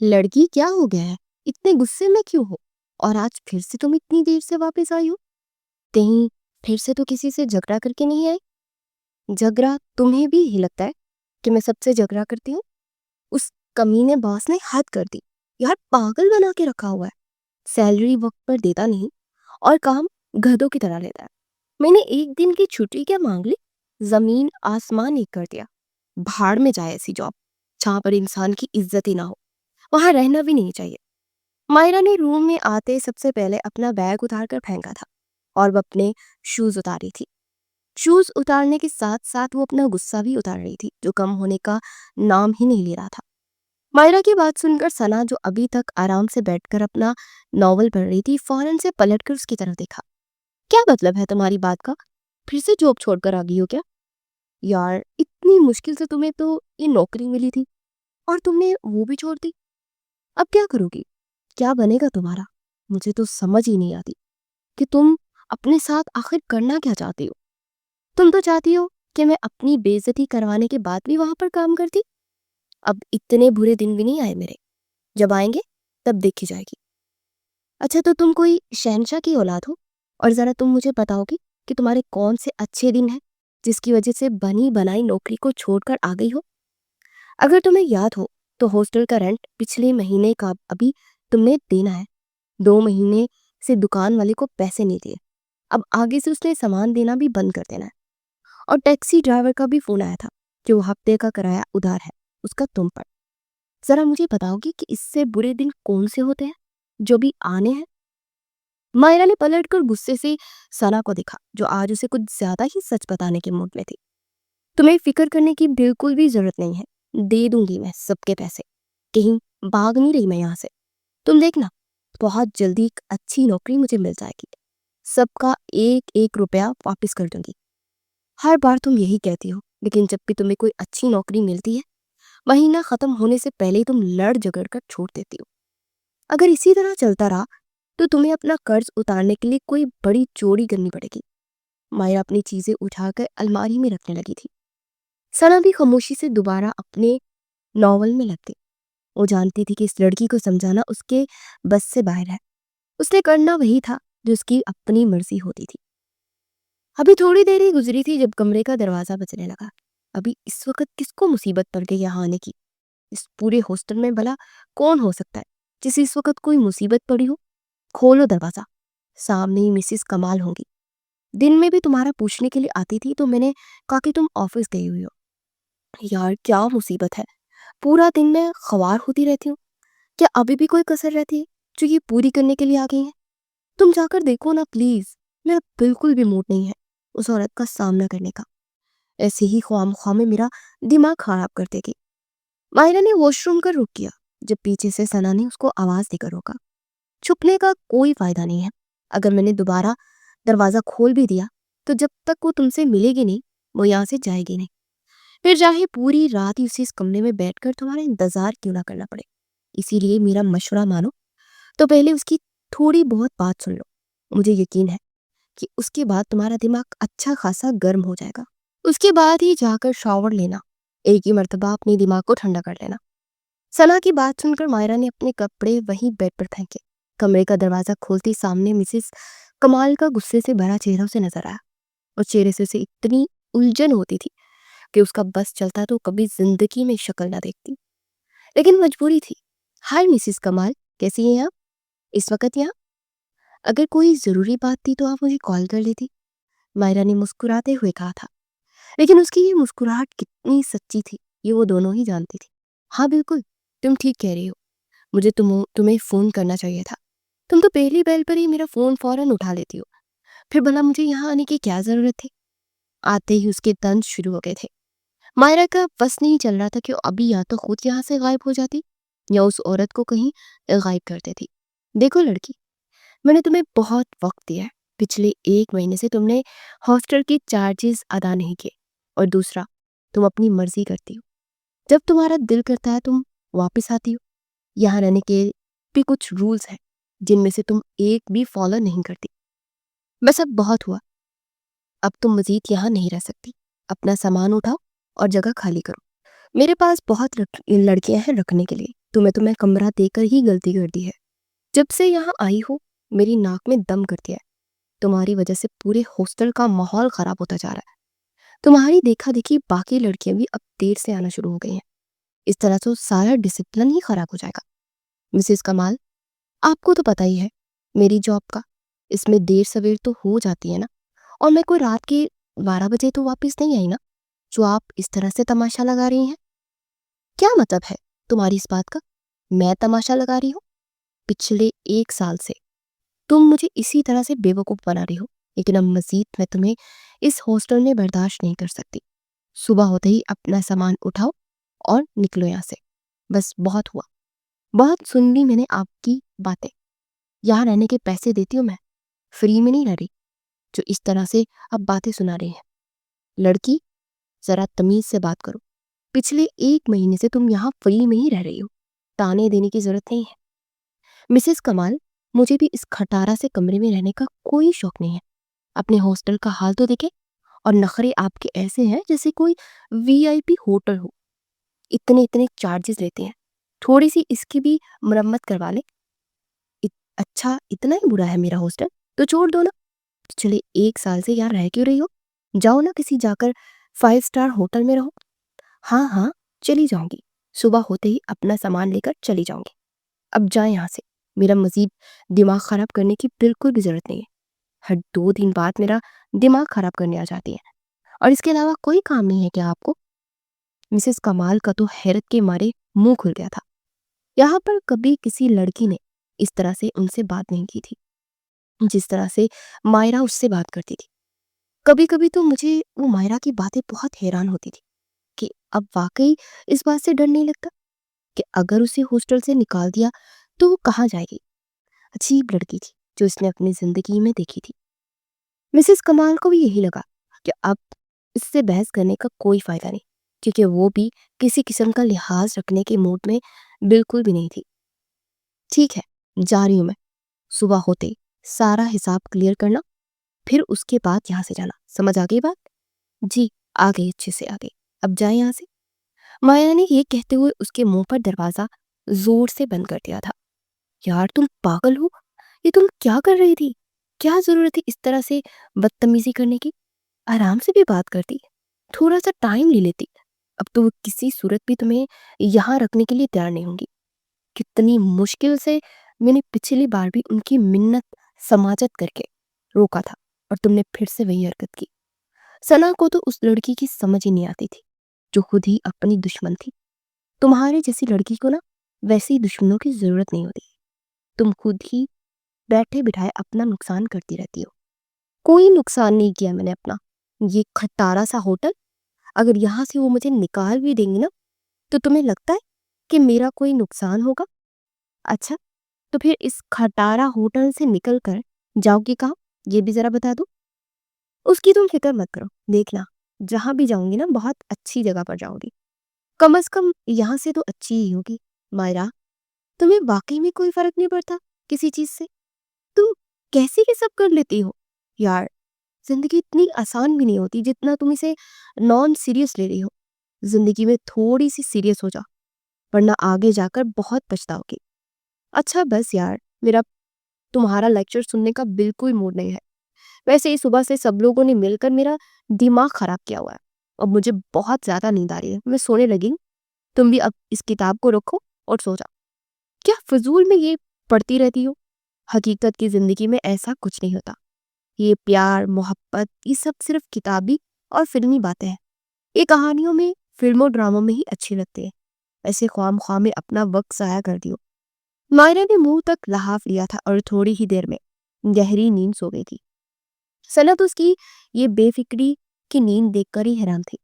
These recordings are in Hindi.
लड़की क्या हो गया है? इतने गुस्से में क्यों हो? और आज फिर से तुम इतनी देर से वापस आई हो? कहीं फिर से तो किसी से झगड़ा करके नहीं आई? झगड़ा तुम्हें भी यही लगता है कि मैं सबसे झगड़ा करती हूँ? उस कमीने बॉस ने हद कर दी। यार पागल बना के रखा हुआ है। सैलरी वक्त पर देता नहीं और काम गधों की तरह लेता है। मैंने एक दिन की छुट्टी क्या मांग ली? जमीन आसमान एक कर दिया। भाड़ में जाए ऐसी जॉब जहाँ पर इंसान की इज्जत ही ना हो। वहां रहना भी नहीं चाहिए। मायरा ने रूम में आते सबसे पहले अपना बैग उतार कर फेंका था और वो अपने शूज उतारी थी। शूज उतारने के साथ साथ वो अपना गुस्सा भी उतार रही थी जो कम होने का नाम ही नहीं ले रहा था। मायरा की बात सुनकर सना जो अभी तक आराम से बैठकर अपना नॉवल पढ़ रही थी फौरन से पलटकर उसकी तरफ देखा। क्या मतलब है तुम्हारी बात का? फिर से जॉब छोड़कर आ गई हो क्या? यार इतनी मुश्किल से तुम्हें तो ये नौकरी मिली थी और तुमने वो भी छोड़ दी। अब क्या करोगी? क्या बनेगा तुम्हारा? मुझे तो समझ ही नहीं आती कि तुम अपने साथ आखिर करना क्या चाहती हो। तुम तो चाहती हो कि मैं अपनी बेइज्जती करवाने के बाद भी वहां पर काम करती। अब इतने बुरे दिन भी नहीं आए मेरे। जब आएंगे तब देखी जाएगी। अच्छा तो तुम कोई शहंशाह की औलाद हो और जरा तुम मुझे बताओगी कि तुम्हारे कौन से अच्छे दिन हैं जिसकी वजह से बनी बनाई नौकरी को छोड़कर आ गई हो। अगर तुम्हें याद हो तो हॉस्टल का रेंट पिछले महीने का अभी तुमने देना है। 2 महीने से दुकान वाले को पैसे नहीं दिए। अब आगे से उसने सामान देना भी बंद कर देना है। और टैक्सी ड्राइवर का भी फोन आया था कि वो हफ्ते का किराया उधार है उसका तुम पर। जरा मुझे बताओगी कि इससे बुरे दिन कौन से होते हैं जो भी आने हैं। मायरा ने पलटकर गुस्से से सना को देखा जो आज उसे कुछ ज्यादा ही सच बताने के मूड में थी। तुम्हें फिक्र करने की बिल्कुल भी जरूरत नहीं है। दे दूंगी मैं सबके पैसे। कहीं भाग नहीं रही मैं यहाँ से। तुम देखना बहुत जल्दी एक अच्छी नौकरी मुझे मिल जाएगी। सबका एक एक रुपया वापस कर दूंगी। हर बार तुम यही कहती हो लेकिन जब भी तुम्हें कोई अच्छी नौकरी मिलती है महीना खत्म होने से पहले ही तुम लड़ झगड़ कर छोड़ देती हो। अगर इसी तरह चलता रहा तो तुम्हें अपना कर्ज उतारने के लिए कोई बड़ी चोरी करनी पड़ेगी। माया अपनी चीजें उठाकर अलमारी में रखने लगी थी। सना भी खामोशी से दोबारा अपने नॉवल में लग गई। वो जानती थी कि इस लड़की को समझाना उसके बस से बाहर है। उसने करना वही था जो उसकी अपनी मर्जी होती थी। अभी थोड़ी देर ही गुजरी थी जब कमरे का दरवाजा बजने लगा। अभी इस वक्त किसको मुसीबत पड़ गई यहाँ आने की? इस पूरे हॉस्टल में भला कौन हो सकता है जिसे इस वक्त कोई मुसीबत पड़ी हो? खोलो दरवाजा। सामने ही मिसिस कमाल होंगी। दिन में भी तुम्हारा पूछने के लिए आती थी तो मैंने कहा कि तुम ऑफिस गई हुई हो। यार क्या मुसीबत है? पूरा दिन मैं ख्वार होती रहती हूँ। क्या अभी भी कोई कसर रहती है जो ये पूरी करने के लिए आ गई है? तुम जाकर देखो ना प्लीज। मेरा बिल्कुल भी मूड नहीं है उस औरत का सामना करने का। ऐसे ही ख्वाम में मेरा दिमाग खराब कर देगी। माहिरा ने वॉशरूम का रुख किया जब पीछे से सना ने उसको आवाज देकर रोका। छुपने का कोई फायदा नहीं है। अगर मैंने दोबारा दरवाजा खोल भी दिया तो जब तक वो तुमसे मिलेगी नहीं वो यहाँ से जाएगी नहीं। फिर चाहे पूरी रात ही उसी इस कमरे में बैठकर तुम्हारा इंतजार क्यों ना करना पड़े। इसीलिए मेरा मशवरा मानो तो पहले उसकी थोड़ी बहुत बात सुन लो। मुझे यकीन है कि उसके बाद तुम्हारा दिमाग अच्छा खासा गर्म हो जाएगा। उसके बाद ही जाकर शॉवर लेना। एक ही मर्तबा अपने दिमाग को ठंडा कर लेना। सना की बात सुनकर मायरा ने अपने कपड़े वहीं बेड पर फेंके। कमरे का दरवाजा खोलती सामने मिसेस कमाल का गुस्से से भरा चेहरा उसे नजर आया। और चेहरे से उसे इतनी उलझन होती थी कि उसका बस चलता तो कभी जिंदगी में शक्ल ना देखती। लेकिन मजबूरी थी। हाय मिसेस कमाल, कैसी हैं आप इस वक्त यहाँ? अगर कोई जरूरी बात थी तो आप मुझे कॉल कर लेती। मायरा ने मुस्कुराते हुए कहा था। लेकिन उसकी ये मुस्कुराहट कितनी सच्ची थी ये वो दोनों ही जानती थी। हाँ बिल्कुल, तुम ठीक कह रही हो। मुझे तुम्हें फोन करना चाहिए था। तुम तो पहली बेल पर ही मेरा फोन फौरन उठा लेती हो। फिर भला मुझे यहाँ आने की क्या जरूरत थी? आते ही उसके तंज शुरू हो गए थे। मायरा का बस नहीं चल रहा था कि वो अभी या तो खुद यहाँ से गायब हो जाती या उस औरत को कहीं गायब कर देती। देखो लड़की, मैंने तुम्हें बहुत वक्त दिया है। पिछले 1 महीने से तुमने हॉस्टल के चार्जेस अदा नहीं किए। और दूसरा, तुम अपनी मर्जी करती हो। जब तुम्हारा दिल करता है तुम वापस आती हो। यहाँ रहने के भी कुछ रूल्स हैं जिनमें से तुम एक भी फॉलो नहीं करती। बस अब बहुत हुआ। अब तुम मजीद यहाँ नहीं रह सकती। अपना सामान उठाओ और जगह खाली करो। मेरे पास बहुत लड़कियां हैं रखने के लिए। तुम्हें तो मैं कमरा देकर ही गलती कर दी है। जब से यहाँ आई हो मेरी नाक में दम कर दिया है। तुम्हारी वजह से पूरे हॉस्टल का माहौल खराब होता जा रहा है। तुम्हारी देखा देखी बाकी लड़कियां भी अब देर से आना शुरू हो गई हैं। इस तरह तो सारा डिसिप्लिन ही खराब हो जाएगा। मिसेस कमाल, आपको तो पता ही है मेरी जॉब का, इसमें देर सवेर तो हो जाती है ना। और मैं कोई रात के 12 बजे तो वापस नहीं आई ना, जो आप इस तरह से तमाशा लगा रही हैं। क्या मतलब है तुम्हारी इस बात का? मैं तमाशा लगा रही हूँ? पिछले 1 साल से तुम मुझे इसी तरह से बेवकूफ़ बना रही हो, लेकिन अब मजीद मैं तुम्हें इस हॉस्टल में बर्दाश्त नहीं कर सकती। सुबह होते ही अपना सामान उठाओ और निकलो यहाँ से। बस बहुत हुआ, बहुत सुन ली मैंने आपकी बातें। यहाँ रहने के पैसे देती हूँ मैं, फ्री में नहीं रह रही, जो इस तरह से अब बातें सुना रही हैं। लड़की, ज़रा तमीज़ से बात करो। पिछले 1 महीने से तुम यहाँ फ्री में ही रह रही हो, ताने देने की ज़रूरत नहीं है। मिसेस कमाल, मुझे भी इस खटारा से कमरे में रहने का कोई शौक नहीं है। अपने हॉस्टल का हाल तो देखे, और नखरे आपके ऐसे हैं जैसे कोई वीआईपी होटल हो। इतने इतने चार्जेस लेते हैं, थोड़ी सी इसकी भी मरम्मत करवा ले। अच्छा, इतना ही बुरा है मेरा हॉस्टल? तो छोड़ दो ना। पिछले 1 साल से यहाँ रह क्यों रही हो? जाओ ना किसी जाकर 5 स्टार होटल में रहो। हाँ हाँ, चली जाऊंगी। सुबह होते ही अपना सामान लेकर चली जाऊंगी। अब जाए यहाँ से। मेरा मजीद दिमाग खराब करने की बिल्कुल भी जरूरत नहीं है। हर 2 दिन बाद मेरा दिमाग खराब करने आ जाती है, और इसके अलावा कोई काम नहीं है क्या आपको? मिसेस कमाल का तो हैरत के मारे मुंह खुल गया था। यहाँ पर कभी किसी लड़की ने इस तरह से उनसे बात नहीं की थी, जिस तरह से मायरा उससे बात करती थी। कभी कभी तो मुझे वो मायरा की बातें बहुत हैरान होती थी कि अब वाकई इस बात से डर नहीं लगता कि अगर उसे हॉस्टल से निकाल दिया तो वो कहाँ जाएगी। अजीब लड़की थी जो इसने अपनी जिंदगी में देखी थी। मिसेस कमाल को भी यही लगा कि अब इससे बहस करने का कोई फायदा नहीं, क्योंकि वो भी किसी किस्म का लिहाज रखने के मूड में बिल्कुल भी नहीं थी। ठीक है, जा रही हूं मैं। सुबह होते ही सारा हिसाब क्लियर करना, फिर उसके बाद यहाँ से जाना। समझ आ गई बात? जी, आ गई, अच्छे से आ गई। अब जाए यहाँ से। माया ने ये कहते हुए उसके मुंह पर दरवाजा जोर से बंद कर दिया था। यार तुम पागल हो, ये तुम क्या कर रही थी? क्या जरूरत थी इस तरह से बदतमीजी करने की? आराम से भी बात करती, थोड़ा सा टाइम ले लेती। अब तो वो किसी सूरत भी तुम्हें यहाँ रखने के लिए तैयार नहीं होंगी। कितनी मुश्किल से मैंने पिछली बार भी उनकी मिन्नत समाजत करके रोका था, और तुमने फिर से वही हरकत की। सना को तो उस लड़की की समझ ही नहीं आती थी, जो खुद ही अपनी दुश्मन थी। तुम्हारे जैसी लड़की को ना वैसी दुश्मनों की जरूरत नहीं होती। तुम खुद ही बैठे बिठाए अपना नुकसान करती रहती हो। कोई नुकसान नहीं किया मैंने अपना। ये खटारा सा होटल, अगर यहाँ से वो मुझे निकाल भी देंगी ना, तो तुम्हें लगता है कि मेरा कोई नुकसान होगा? अच्छा, तो फिर इस खटारा होटल से निकल कर जाओगी कहाँ, ये भी जरा बता दो। उसकी तुम फिक्र मत करो, देखना जहां भी जाऊंगी ना बहुत अच्छी जगह पर जाऊंगी। कम से कम यहाँ से तो अच्छी ही होगी। मायरा, तुम्हें वाकई में कोई फर्क नहीं पड़ता किसी चीज से? तुम कैसे ये सब कर लेती हो? यार, जिंदगी इतनी आसान भी नहीं होती जितना तुम इसे नॉन सीरियस ले रही हो। जिंदगी में थोड़ी सी सीरियस हो जाओ, वरना आगे जाकर बहुत पछताओगी। अच्छा बस यार, मेरा तुम्हारा लेक्चर सुनने का बिल्कुल मूड नहीं है। वैसे ही सुबह से सब लोगों ने मिलकर मेरा दिमाग खराब किया हुआ है। अब मुझे बहुत ज्यादा नींद आ रही है, मैं सोने लगी हूँ। तुम भी अब इस किताब को रखो और सो जाओ। क्या फजूल में ये पढ़ती रहती हो? हकीकत की जिंदगी में ऐसा कुछ नहीं होता। ये प्यार मोहब्बत ये सब सिर्फ किताबी और फिल्मी बातें हैं। ये कहानियों में, फिल्मों ड्रामों में ही अच्छी लगती है। ऐसे ख्वाम ख्वाह में अपना वक्त जाया कर दियो। मायरा ने मुंह तक लहाफ लिया था और थोड़ी ही देर में गहरी नींद सो गई थी। सनत उसकी ये बेफिक्री की नींद देखकर ही हैरान थी।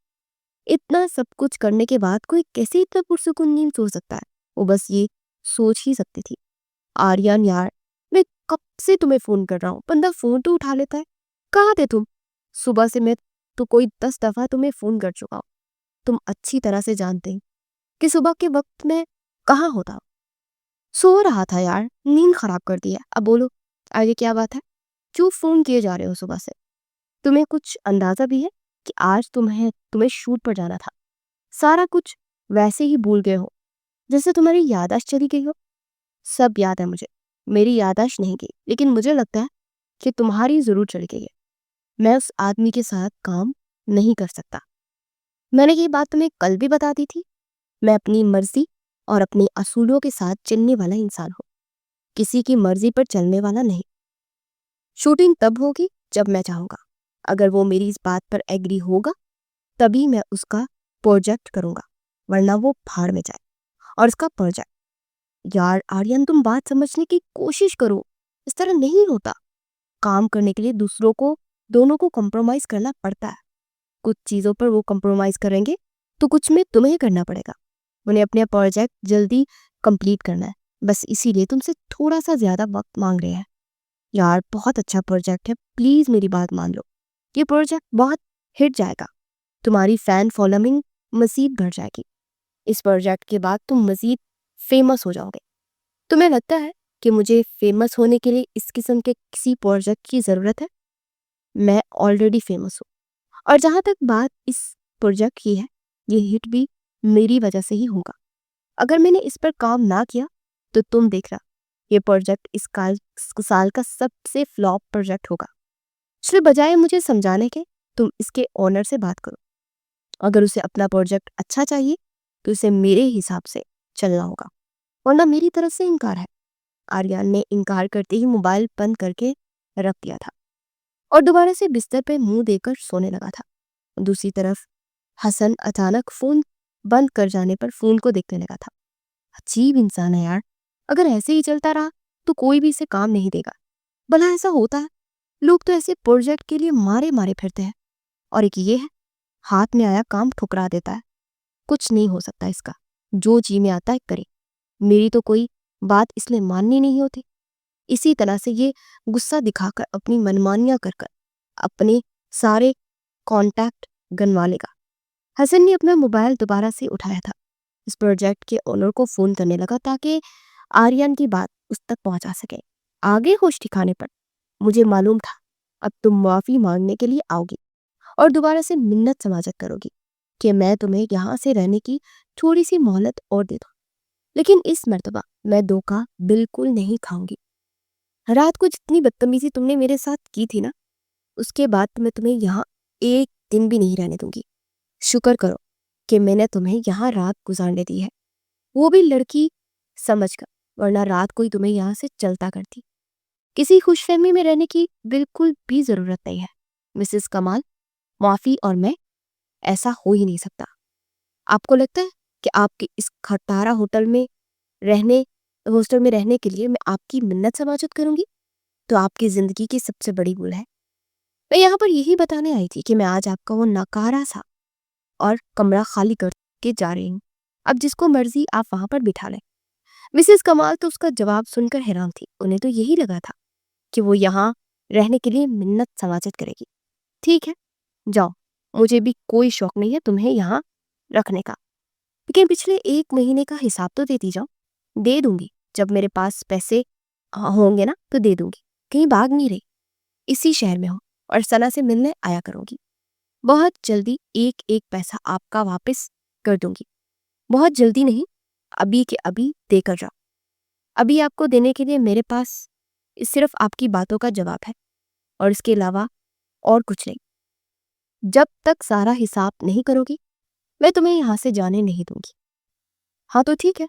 इतना सब कुछ करने के बाद कोई कैसे इतना पुरसुकून नींद सो सकता है? वो बस ये सोच ही सकती थी। आर्यन यार, मैं कब से तुम्हें फोन कर रहा हूँ, बंदा फोन तो उठा लेता है। कहाँ थे तुम? सुबह से मैं तो कोई 10 दफा तुम्हें फोन कर चुका हूँ। तुम अच्छी तरह से जानते हैं कि सुबह के वक्त में कहाँ होता हूँ। सो रहा था यार, नींद खराब कर दी है। अब बोलो, आगे क्या बात है? क्यों फोन किए जा रहे हो सुबह से? तुम्हें कुछ अंदाजा भी है कि आज तुम्हें तुम्हें शूट पर जाना था? सारा कुछ वैसे ही भूल गए हो? जैसे तुम्हारी याददाश्त चली गई हो। सब याद है मुझे, मेरी याददाश्त नहीं गई, लेकिन मुझे लगता है कि तुम्हारी ज़रूर चली गई है। मैं उस आदमी के साथ काम नहीं कर सकता। मैंने ये बात तुम्हें कल भी बता दी थी। मैं अपनी मर्जी और अपने असूलों के साथ चलने वाला इंसान हूँ, किसी की मर्जी पर चलने वाला नहीं। शूटिंग तब होगी जब मैं चाहूँगा। अगर वो मेरी इस बात पर एग्री होगा तभी मैं उसका प्रोजेक्ट करूँगा, वरना वो भाड़ में जाए। और इसका प्रोजेक्ट, यार आर्यन तुम बात समझने की कोशिश करो, इस तरह नहीं होता। काम करने के लिए दूसरों को, दोनों को कॉम्प्रोमाइज करना पड़ता है। कुछ चीज़ों पर वो कॉम्प्रोमाइज करेंगे तो कुछ में तुम्हें करना पड़ेगा। उन्हें अपने प्रोजेक्ट जल्दी कंप्लीट करना है, बस इसीलिए तुमसे थोड़ा सा ज़्यादा वक्त मांग रहे हैं। यार बहुत अच्छा प्रोजेक्ट है, प्लीज़ मेरी बात मान लो। ये प्रोजेक्ट बहुत हिट जाएगा, तुम्हारी फ़ैन फॉलोइंग मज़ीद बढ़ जाएगी। इस प्रोजेक्ट के बाद तुम मज़ीद फेमस हो जाओगे। तुम्हें लगता है कि मुझे फेमस होने के लिए इस किस्म के किसी प्रोजेक्ट की ज़रूरत है? मैं ऑलरेडी फेमस हूँ। और जहाँ तक बात इस प्रोजेक्ट की है, ये हिट भी मेरी वजह से ही होगा। अगर मैंने इस पर काम ना किया तो तुम देखना, ये प्रोजेक्ट इस साल का सबसे फ्लॉप प्रोजेक्ट होगा। इसलिए बजाय मुझे समझाने के तुम इसके ओनर से बात करो। अगर उसे अपना प्रोजेक्ट अच्छा चाहिए तो उसे मेरे हिसाब से चलना होगा, वरना मेरी तरफ से इनकार है। आर्यन ने इनकार करते ही मोबाइल बंद करके रख दिया था और दोबारा से बिस्तर पे मुंह देकर सोने लगा था। दूसरी तरफ हसन अचानक फोन बंद कर जाने पर फोन को देखने लगा था। अजीब इंसान है यार, अगर ऐसे ही चलता रहा तो कोई भी इसे काम नहीं देगा। भला ऐसा होता है? लोग तो ऐसे प्रोजेक्ट के लिए मारे मारे फिरते हैं, और एक ये है, हाथ में आया काम ठुकरा देता है। कुछ नहीं हो सकता इसका, जो जी में आता है करे। मेरी तो कोई बात इसलिए माननी नहीं होती। इसी तरह से ये गुस्सा दिखाकर अपनी मनमानियां कर कर अपने सारे कॉन्टैक्ट गनवा लेगा। हसन ने अपना मोबाइल दोबारा से उठाया था। इस प्रोजेक्ट के ओनर को फोन करने लगा ताकि आर्यन की बात उस तक पहुंचा सके। आगे होश ठिकाने पर मुझे मालूम था अब तुम माफी मांगने के लिए आओगी और दोबारा से मिन्नत समाजत करोगी कि मैं तुम्हें यहाँ से रहने की थोड़ी सी मोहलत और दे दूँ। लेकिन इस मर्तबा मैं धोखा बिल्कुल नहीं खाऊंगी। रात को जितनी बदतमीजी तुमने मेरे साथ की थी ना, उसके बाद मैं तुम्हें यहाँ एक दिन भी नहीं रहने दूंगी। शुक्र करो कि मैंने तुम्हें यहाँ रात गुजारने दी है, वो भी लड़की समझकर, वरना रात को ही तुम्हें यहाँ से चलता करती। किसी खुशफहमी में रहने की बिल्कुल भी जरूरत नहीं है मिसेस कमाल। माफी और मैं, ऐसा हो ही नहीं सकता। आपको लगता है कि आपके इस खटारा रहने हॉस्टल में रहने के लिए मैं आपकी मिन्नत समाजत करूंगी? तो आपकी जिंदगी की सबसे बड़ी भूल है। मैं यहाँ पर यही बताने आई थी कि मैं आज आपका वो नकारा सा और कमरा खाली करके जा रही हूँ। अब जिसको मर्जी आप वहां पर बिठा लें। मिसेस कमाल तो उसका जवाब सुनकर हैरान थी। उन्हें तो यही लगा था कि वो यहाँ रहने के लिए मिन्नत समाजत करेगी। ठीक है, जाओ, मुझे भी कोई शौक नहीं है तुम्हें यहाँ रखने का, लेकिन पिछले 1 महीने का हिसाब तो देती जाओ। दे दूंगी, जब मेरे पास पैसे होंगे ना तो दे दूंगी। कहीं भाग नहीं रही, इसी शहर में हो और सना से मिलने आया करूंगी। बहुत जल्दी एक एक पैसा आपका वापस कर दूंगी। बहुत जल्दी नहीं, अभी के अभी देकर जाओ। अभी आपको देने के लिए मेरे पास सिर्फ आपकी बातों का जवाब है और इसके अलावा और कुछ नहीं। जब तक सारा हिसाब नहीं करोगी मैं तुम्हें यहाँ से जाने नहीं दूंगी। हाँ तो ठीक है,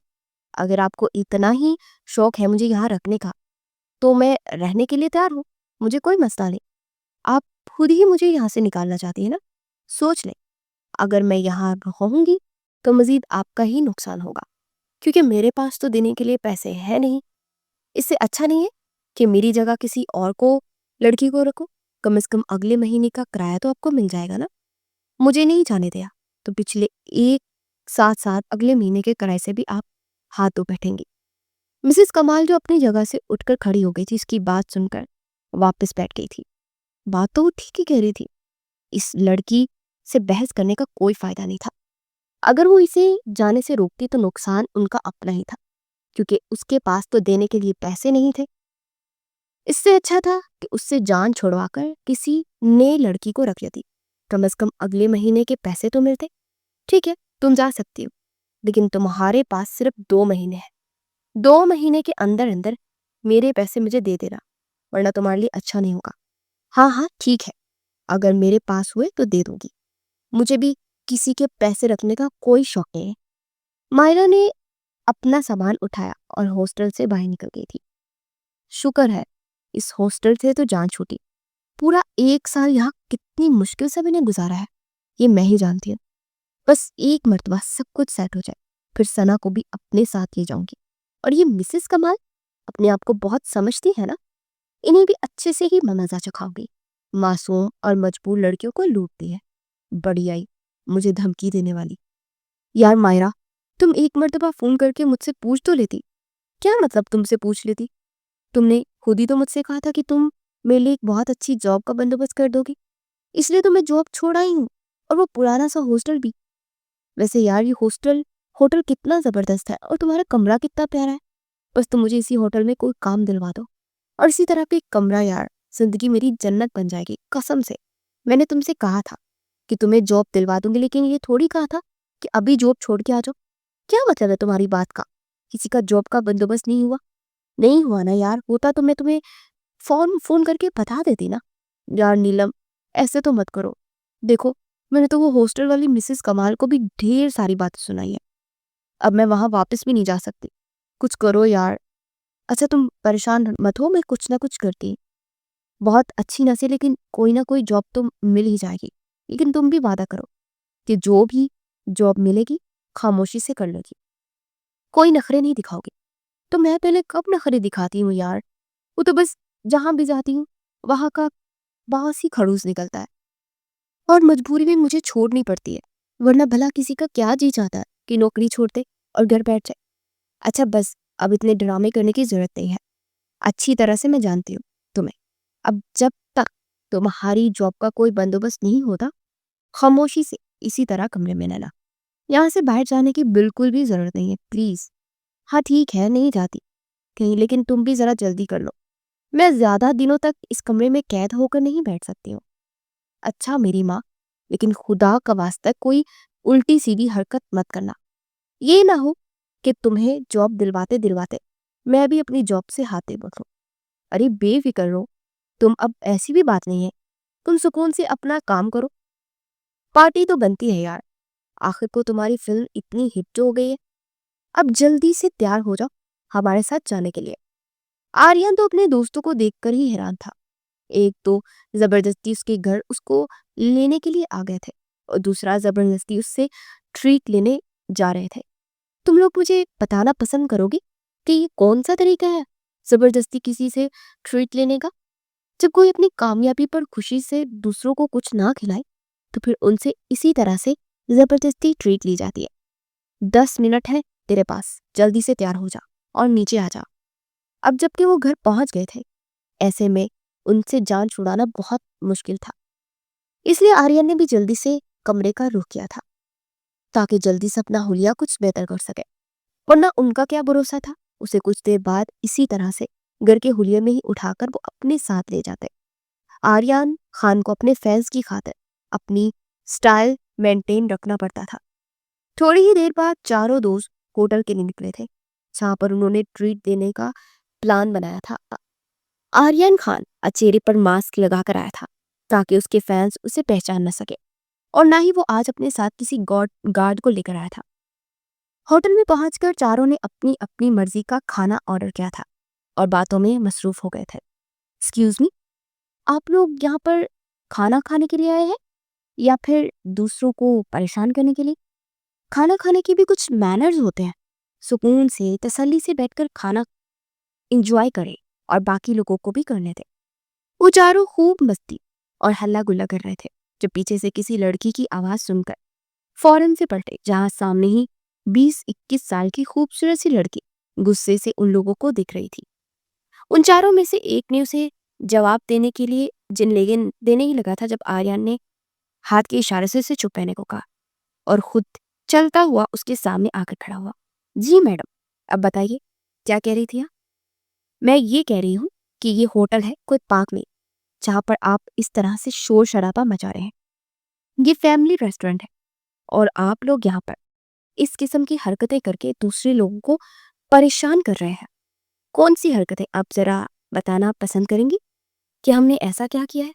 अगर आपको इतना ही शौक है मुझे यहाँ रखने का तो मैं रहने के लिए तैयार हूँ, मुझे कोई मसला नहीं। आप खुद ही मुझे यहाँ से निकालना चाहती है ना? सोच ले, अगर मैं यहाँ रहूंगी तो मजीद आपका ही नुकसान होगा, क्योंकि मेरे पास तो देने के लिए पैसे हैं नहीं। इससे अच्छा नहीं है कि मेरी जगह किसी और को, लड़की को रखो। कम से कम अगले महीने का किराया तो आपको मिल जाएगा ना। मुझे नहीं जाने दिया तो पिछले एक साथ साथ अगले महीने के किराए से भी आप हाथ धो बैठेंगी। मिसेस कमाल जो अपनी जगह से उठकर खड़ी हो गई थी, इसकी बात सुनकर वापस बैठ गई थी। बात तो वो ठीक ही कह रही थी। इस लड़की से बहस करने का कोई फायदा नहीं था। अगर वो इसे जाने से रोकती तो नुकसान उनका अपना ही था, क्योंकि उसके पास तो देने के लिए पैसे नहीं थे। इससे अच्छा था कि उससे जान छुड़वाकर किसी नए लड़की को रख लेती, कम से कम अगले महीने के पैसे तो मिलते। ठीक है, तुम जा सकती हो, लेकिन तुम्हारे पास सिर्फ 2 महीने हैं। 2 महीने के अंदर अंदर मेरे पैसे मुझे दे देना, वरना तुम्हारे लिए अच्छा नहीं होगा। हाँ हाँ ठीक है, अगर मेरे पास हुए तो दे दूंगी। मुझे भी किसी के पैसे रखने का कोई शौक नहीं है। मायरा ने अपना सामान उठाया और हॉस्टल से बाहर निकल गई थी। शुक्र है इस हॉस्टल से तो जान छूटी। पूरा 1 साल यहाँ कितनी मुश्किल से मैंने गुजारा है, ये मैं ही जानती हूँ। बस एक मर्तबा सब कुछ सेट हो जाए, फिर सना को भी अपने साथ ले जाऊंगी। और ये मिसेस कमाल अपने आप को बहुत समझती है ना, इन्हें भी अच्छे से ही मजा चखाऊंगी। मासूम और मजबूर लड़कियों को लूटती है। बड़ी आई मुझे धमकी देने वाली। यार मायरा, तुम एक मर्तबा फोन करके मुझसे पूछ तो लेती। क्या मतलब तुमसे पूछ लेती? तुमने खुद ही तो मुझसे कहा था कि तुम मेरे लिए एक बहुत अच्छी जॉब का बंदोबस्त कर दोगी, इसलिए तो मैं जॉब छोड़ आई हूँ, और वो पुराना सा हॉस्टल भी। वैसे यार ये होटल कितना जबरदस्त है, और तुम्हारा कमरा कितना प्यारा है। बस तुम मुझे इसी होटल में कोई काम दिलवा दो, और इसी तरह का एक कमरा यार, जिंदगी मेरी जन्नत बन जाएगी कसम से। मैंने तुमसे कहा था कि तुम्हें जॉब दिलवा दूंगी, लेकिन ये थोड़ी कहा था कि अभी जॉब छोड़ के आ जाओ। क्या मतलब है तुम्हारी बात का? किसी का जॉब का बंदोबस्त नहीं हुआ? नहीं हुआ ना यार, होता तो मैं तुम्हें फोन फोन करके बता देती ना। यार नीलम, ऐसे तो मत करो। देखो, मैंने तो वो हॉस्टल वाली मिसेस कमाल को भी ढेर सारी बातें सुनाई है। अब मैं वहां वापस भी नहीं जा सकती। कुछ करो यार। अच्छा तुम परेशान मत हो, मैं कुछ ना कुछ करती। बहुत अच्छी न से लेकिन कोई ना कोई जॉब तो मिल ही जाएगी। लेकिन तुम भी वादा करो कि जो भी जॉब मिलेगी खामोशी से कर लोगी, कोई नखरे नहीं दिखाओगी। तो मैं पहले कब नखरे दिखाती हूँ यार? वो तो बस जहां भी जाती हूँ वहां का बास ही खड़ूस निकलता है, और मजबूरी में मुझे छोड़नी पड़ती है। वरना भला किसी का क्या जी चाहता है कि नौकरी छोड़ दे और घर बैठ जाए। अच्छा बस, अब इतने ड्रामे करने की जरूरत नहीं है। अच्छी तरह से मैं जानती हूँ तुम्हें। अब जब तक तुम्हारी जॉब का कोई बंदोबस्त नहीं होता, खामोशी से इसी तरह कमरे में रहना। यहाँ से बाहर जाने की बिल्कुल भी जरूरत नहीं है, प्लीज। हाँ ठीक है, नहीं जाती कहीं, लेकिन तुम भी जरा जल्दी कर लो। मैं ज्यादा दिनों तक इस कमरे में कैद होकर नहीं बैठ सकती हूँ। अच्छा मेरी माँ, लेकिन खुदा का वास्ता कोई उल्टी सीधी हरकत मत करना। ये ना हो कि तुम्हें जॉब दिलवाते दिलवाते मैं भी अपनी जॉब से हाथे बखूं। अरे बेफिक्र रहो, तुम अब ऐसी भी बात नहीं है। तुम सुकून से अपना काम करो। पार्टी तो बनती है यार, आखिर को तुम्हारी फिल्म इतनी हिट हो गई है। अब जल्दी से तैयार हो जाओ हमारे साथ जाने के लिए। आर्यन तो अपने दोस्तों को देखकर ही हैरान था। एक तो जबरदस्ती उसके घर उसको लेने के लिए आ गए थे, और दूसरा जबरदस्ती उससे ट्रीट लेने जा रहे थे। तुम लोग मुझे बताना पसंद करोगे कि ये कौन सा तरीका है जबरदस्ती किसी से ट्रीट लेने का? जब कोई अपनी कामयाबी पर खुशी से दूसरों को कुछ ना खिलाए, तो फिर उनसे इसी तरह से जबरदस्ती ट्रीट ली जाती है। 10 मिनट है तेरे पास, जल्दी से तैयार हो जा और नीचे आ जा। अब जबकि वो घर पहुंच गए थे, ऐसे में उनसे जान छुड़ाना बहुत मुश्किल था। इसलिए आर्यन ने भी जल्दी से कमरे का रुख किया था, ताकि जल्दी से अपना हुलिया कुछ बेहतर कर सके। वरना उनका क्या भरोसा था, उसे कुछ देर बाद इसी तरह से घर के हुलिये में ही उठाकर वो अपने साथ ले जाते। आर्यन खान को अपने फैंस की खातिर अपनी स्टाइल मेंटेन रखना पड़ता था। थोड़ी ही देर बाद चारों दोस्त होटल के लिए निकले थे, जहां पर उन्होंने ट्रीट देने का प्लान बनाया था। आर्यन खान चेहरे पर मास्क लगाकर आया था, ताकि उसके फैंस उसे पहचान न सके, और ना ही वो आज अपने साथ किसी गार्ड को लेकर आया था। होटल में पहुंचकर चारों ने अपनी अपनी मर्जी का खाना ऑर्डर किया था और बातों में मसरूफ हो गए थे। एक्सक्यूज मी, आप लोग यहाँ पर खाना खाने के लिए आए हैं या फिर दूसरों को परेशान करने के लिए? खाना खाने के भी कुछ मैनर्स होते हैं। सुकून से तसल्ली से बैठकर खाना एंजॉय करें और बाकी लोगों को भी करने दें। वो चारों खूब मस्ती और हल्ला गुल्ला कर रहे थे, जब पीछे से किसी लड़की की आवाज सुनकर फौरन से पलटे, जहां सामने ही 20-21 साल की खूबसूरत सी लड़की गुस्से से उन लोगों को दिख रही थी। उन चारों में से एक ने उसे जवाब देने के लिए जिन लेकिन देने ही लगा था, जब आर्यन ने हाथ के इशारे से उसे चुप रहने को कहा और खुद चलता हुआ उसके सामने आकर खड़ा हुआ। जी मैडम, अब बताइए क्या कह रही थी आप? मैं ये कह रही हूँ कि ये होटल है, कोई पार्क नहीं, जहाँ पर आप इस तरह से शोर शराबा मचा रहे हैं। ये फैमिली रेस्टोरेंट है, और आप लोग यहाँ पर इस किस्म की हरकतें करके दूसरे लोगों को परेशान कर रहे हैं। कौन सी हरकतें आप ज़रा बताना पसंद करेंगी कि हमने ऐसा क्या किया है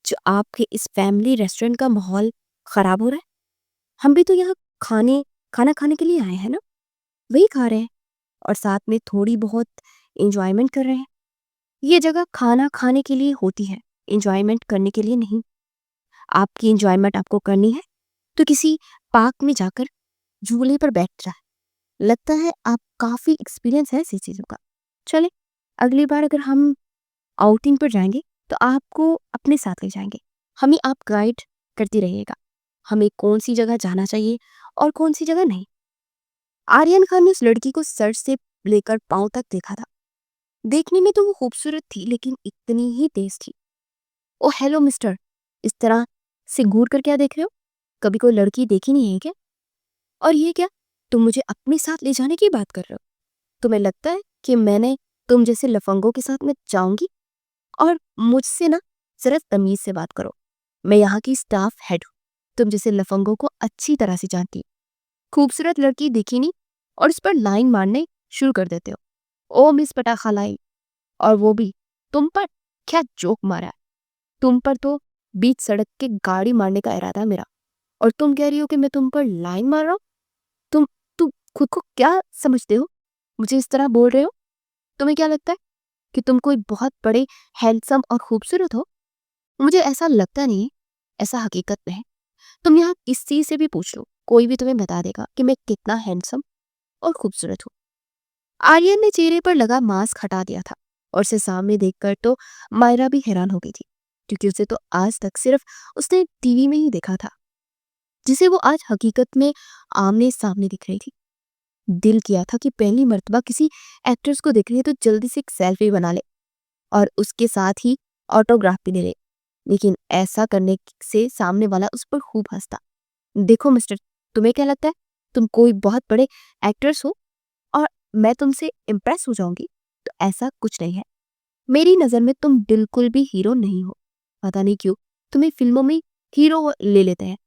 जो आपके इस फैमिली रेस्टोरेंट का माहौल ख़राब हो रहा है? हम भी तो यहाँ खाना खाने के लिए आए हैं ना, वही खा रहे हैं और साथ में थोड़ी बहुत एंजॉयमेंट कर रहे हैं। ये जगह खाना खाने के लिए होती है, एंजॉयमेंट करने के लिए नहीं। आपकी एंजॉयमेंट आपको करनी है तो किसी पार्क में जाकर झूले पर बैठ जाए। लगता है आप काफ़ी एक्सपीरियंस है ऐसी चीज़ों का। चलें, अगली बार अगर हम आउटिंग पर जाएंगे तो आपको अपने साथ ले जाएंगे। हमें आप गाइड करती रहिएगा, हमें कौन सी जगह जाना चाहिए और कौन सी जगह नहीं। आर्यन खान ने उस लड़की को सर से लेकर पांव तक देखा था। देखने में तो वो खूबसूरत थी लेकिन इतनी ही तेज थी। ओ हेलो मिस्टर, इस तरह से घूर कर क्या देख रहे हो? कभी कोई लड़की देखी नहीं है क्या? और ये क्या, तुम मुझे अपने साथ ले जाने की बात कर रहे हो? तुम्हें लगता है कि मैंने तुम जैसे लफंगों के साथ में जाऊंगी? और मुझसे ना जरा तमीज से बात करो। मैं यहाँ की स्टाफ हेड हूँ, तुम जैसे लफंगों को अच्छी तरह से जानती हो। खूबसूरत लड़की दिखी नहीं और इस पर लाइन मारने शुरू कर देते हो। ओ मिस पटाखा लाई, और वो भी तुम पर? क्या जोक मारा है तुम पर, तो बीच सड़क के गाड़ी मारने का इरादा है मेरा, और तुम कह रही हो कि मैं तुम पर लाइन मार रहा हूँ? तुम तुम खुद को क्या समझते हो, मुझे इस तरह बोल रहे हो? तुम्हें क्या लगता है कि तुम कोई बहुत बड़े हैंडसम और खूबसूरत हो? मुझे ऐसा लगता नहीं है, ऐसा हकीकत में है। तुम यहाँ किसी से भी पूछ लो, कोई भी तुम्हें बता देगा कि मैं कितना हैंडसम और खूबसूरत हूँ। आर्यन ने चेहरे पर लगा मास्क हटा दिया था और उसे सामने देखकर तो मायरा भी हैरान हो गई थी, क्योंकि उसे तो आज तक सिर्फ उसने टीवी में ही देखा था, जिसे वो आज हकीकत में आमने सामने दिख रही थी। दिल किया था कि पहली मर्तबा किसी एक्ट्रेस को देख रही है तो जल्दी से एक सेल्फी बना ले और उसके साथ ही ऑटोग्राफ भी ले ले, लेकिन ऐसा करने से सामने वाला उस पर खूब हंसता। देखो मिस्टर, तुम्हें क्या लगता है तुम कोई बहुत बड़े एक्ट्रेस हो और मैं तुमसे इम्प्रेस हो जाऊंगी? तो ऐसा कुछ नहीं है। मेरी नज़र में तुम बिल्कुल भी हीरो नहीं हो। पता नहीं क्यों तुम्हें फिल्मों में हीरो ले लेते हैं।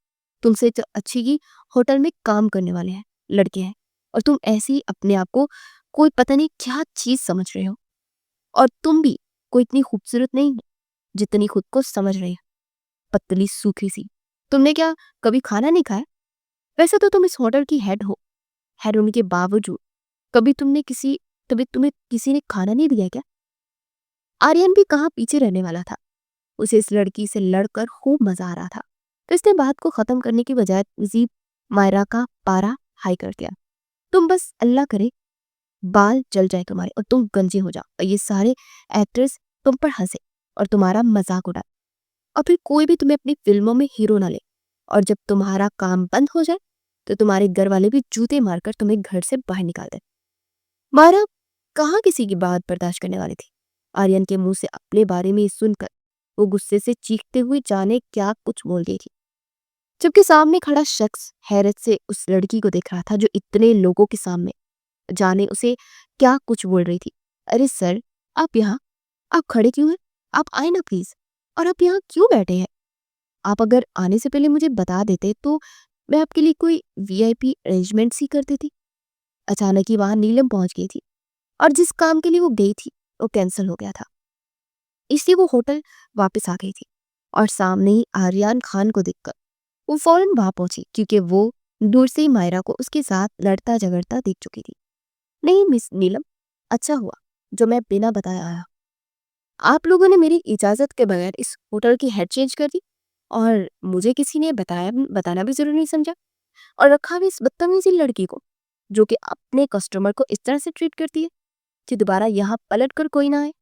तुमसे तो अच्छी ही होटल में काम करने वाले हैं लड़के हैं, और तुम ऐसे ही अपने आप को कोई पता नहीं क्या चीज समझ रहे हो। और तुम भी कोई इतनी खूबसूरत नहीं हो जितनी खुद को समझ रही है, पतली सूखी सी। तुमने क्या कभी खाना नहीं खाया? वैसे तो तुम इस होटल की हेड हो, हेड होने के बावजूद कभी तुम्हें किसी ने खाना नहीं दिया क्या? आर्यन भी कहाँ पीछे रहने वाला था। उसे इस लड़की से लड़कर खूब मजा आ रहा था, तो इसने बात को खत्म करने की बजाय मजीद मायरा का पारा हाई कर दिया। तुम बस अल्लाह करे बाल जल जाए तुम्हारे और तुम गंजे हो जाओ और ये सारे एक्टर्स तुम पर हंसे और तुम्हारा मजाक उड़ाए, और फिर कोई भी तुम्हें अपनी फिल्मों में हीरो ना ले, और जब तुम्हारा काम बंद हो जाए तो तुम्हारे घर वाले भी जूते मारकर तुम्हें घर से बाहर निकाल दे। मायरा कहाँ किसी की बात बर्दाश्त करने वाली थी। आर्यन के मुंह से अपने बारे में सुनकर वो गुस्से से चीखते हुए जाने क्या कुछ बोल गई थी, जबकि सामने खड़ा शख्स हैरत से उस लड़की को देख रहा था जो इतने लोगों के सामने जाने उसे क्या कुछ बोल रही थी। अरे सर, आप खड़े क्यों हैं? आप आए ना प्लीज। और आप यहाँ क्यों बैठे हैं? आप अगर आने से पहले मुझे बता देते तो मैं आपके लिए कोई वीआईपी अरेंजमेंट सी कर देती। अचानक ही वहां नीलम पहुंच गई थी और जिस काम के लिए वो गई थी वो कैंसिल हो गया था, इसलिए वो होटल वापस आ गई थी। और सामने ही आर्यन खान को देखकर वो फौरन वहां पहुंची, क्योंकि वो दूर से ही मायरा को उसके साथ लड़ता झगड़ता देख चुकी थी। नहीं मिस नीलम, अच्छा हुआ जो मैं बिना बताए आया। आप लोगों ने मेरी इजाजत के बगैर इस होटल की हेड चेंज कर दी, और मुझे किसी ने बताना भी जरूरी नहीं समझा, और रखा भी इस बदतमीजी लड़की को जो कि अपने कस्टमर को इस तरह से ट्रीट करती है कि दोबारा यहाँ पलट कर कोई ना आए।